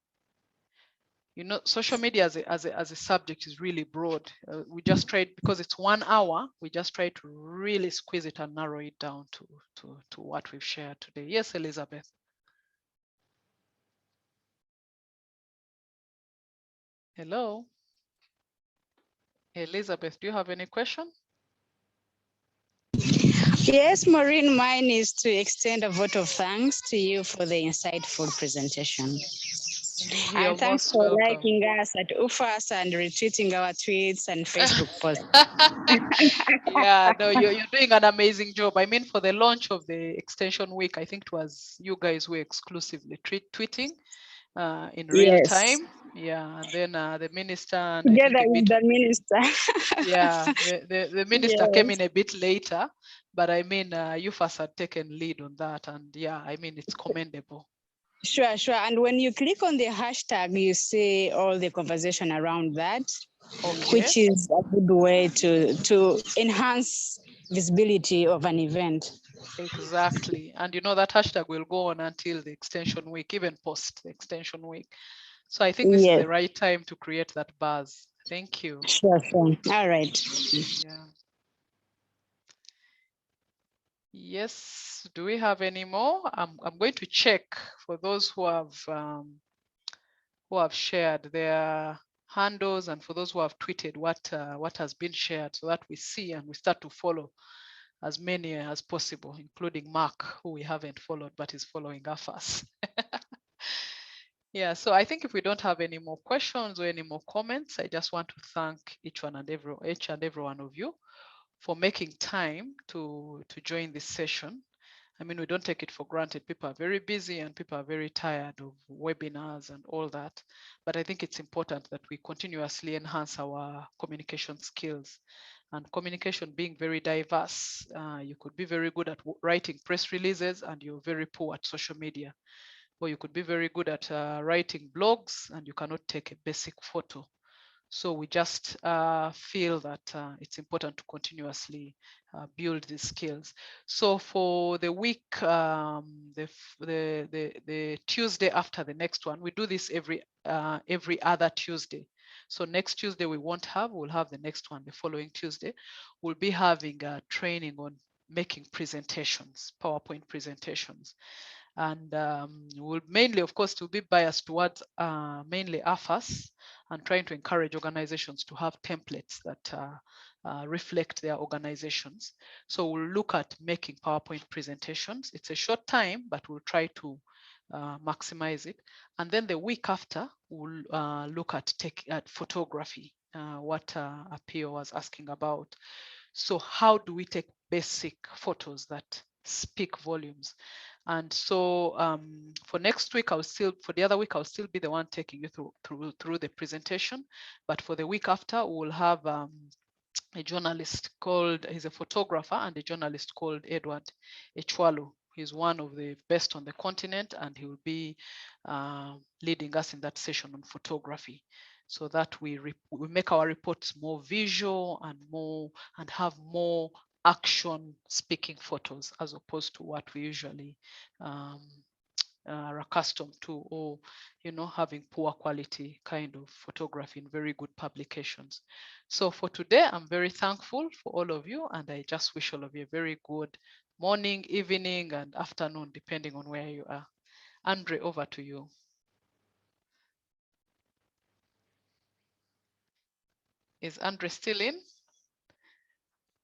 You know, social media as a subject is really broad. We just tried, because it's 1 hour, we just try to really squeeze it and narrow it down to what we've shared today. Yes, Elizabeth. Hello. Elizabeth, do you have any question? Yes, Maureen, mine is to extend a vote of thanks to you for the insightful presentation. And thanks for liking us at UFAS and retweeting our tweets and Facebook posts. Yeah, no, you're doing an amazing job. I mean, for the launch of the Extension Week, I think it was you guys who were exclusively tweeting in real time. Yeah, and then the minister and together with the minister. Yeah, the minister came in a bit later, but I mean, UFAS had taken lead on that, and yeah, I mean, it's commendable. Sure, sure. And when you click on the hashtag, you see all the conversation around that, which is a good way to enhance visibility of an event. Exactly. And you know, that hashtag will go on until the Extension Week, even post the Extension Week. So I think this is the right time to create that buzz. Thank you. Sure, sure. All right. Yeah. Yes. Do we have any more? I'm going to check for those who have shared their handles, and for those who have tweeted what has been shared, so that we see and we start to follow as many as possible, including Mark, who we haven't followed but is following us. Yeah, so I think if we don't have any more questions or any more comments, I just want to thank each and every one of you for making time to join this session. I mean, we don't take it for granted. People are very busy and people are very tired of webinars and all that. But I think it's important that we continuously enhance our communication skills, and communication being very diverse. You could be very good at writing press releases and you're very poor at social media. Or you could be very good at writing blogs and you cannot take a basic photo. So we just feel that it's important to continuously build these skills. So for the week, the Tuesday after the next one, we do this every other Tuesday. So next Tuesday we'll have the next one the following Tuesday. We'll be having a training on making presentations, PowerPoint presentations. And we'll mainly, of course, to be biased towards mainly AFAS, and trying to encourage organizations to have templates that reflect their organizations. So we'll look at making PowerPoint presentations. It's a short time, but we'll try to maximize it. And then the week after, we'll look at photography, what Apio was asking about. So how do we take basic photos that speak volumes? And so for next week, for the other week, I'll still be the one taking you through the presentation. But for the week after, we'll have a journalist he's a photographer and a journalist called Edward Echwalu. He's one of the best on the continent, and he will be leading us in that session on photography, so that we make our reports more visual and have more action speaking photos, as opposed to what we usually are accustomed to, or having poor quality kind of photography in very good publications. So for today, I'm very thankful for all of you, and I just wish all of you a very good morning, evening, and afternoon, depending on where you are. Andre, over to you. Is Andre still in?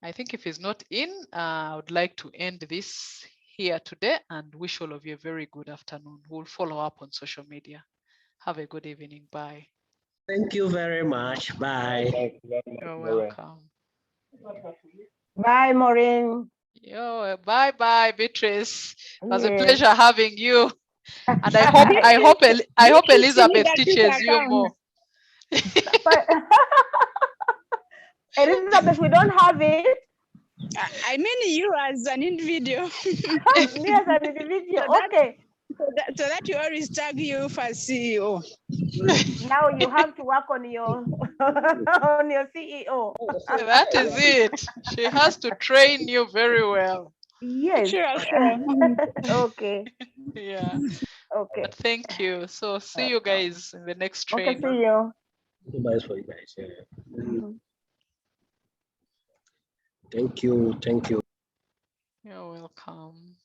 I think if he's not in, I would like to end this here today and wish all of you a very good afternoon. We'll follow up on social media. Have a good evening. Bye. Thank you very much. Bye. Thank you very much, You're Maureen. welcome. Bye, Maureen. Bye, Beatrice. It was a pleasure having you. And I hope Elizabeth teaches you more. Elizabeth, we don't have it. I mean you as an individual. Me as an individual, okay. So that you always tag you for CEO. Now you have to work on your on your CEO. That is it. She has to train you very well. Yes. Sure. Okay. Yeah. Okay. But thank you. So see you guys in the next training. Okay, see you. Goodbye for you guys. Yeah. Thank you. You're welcome.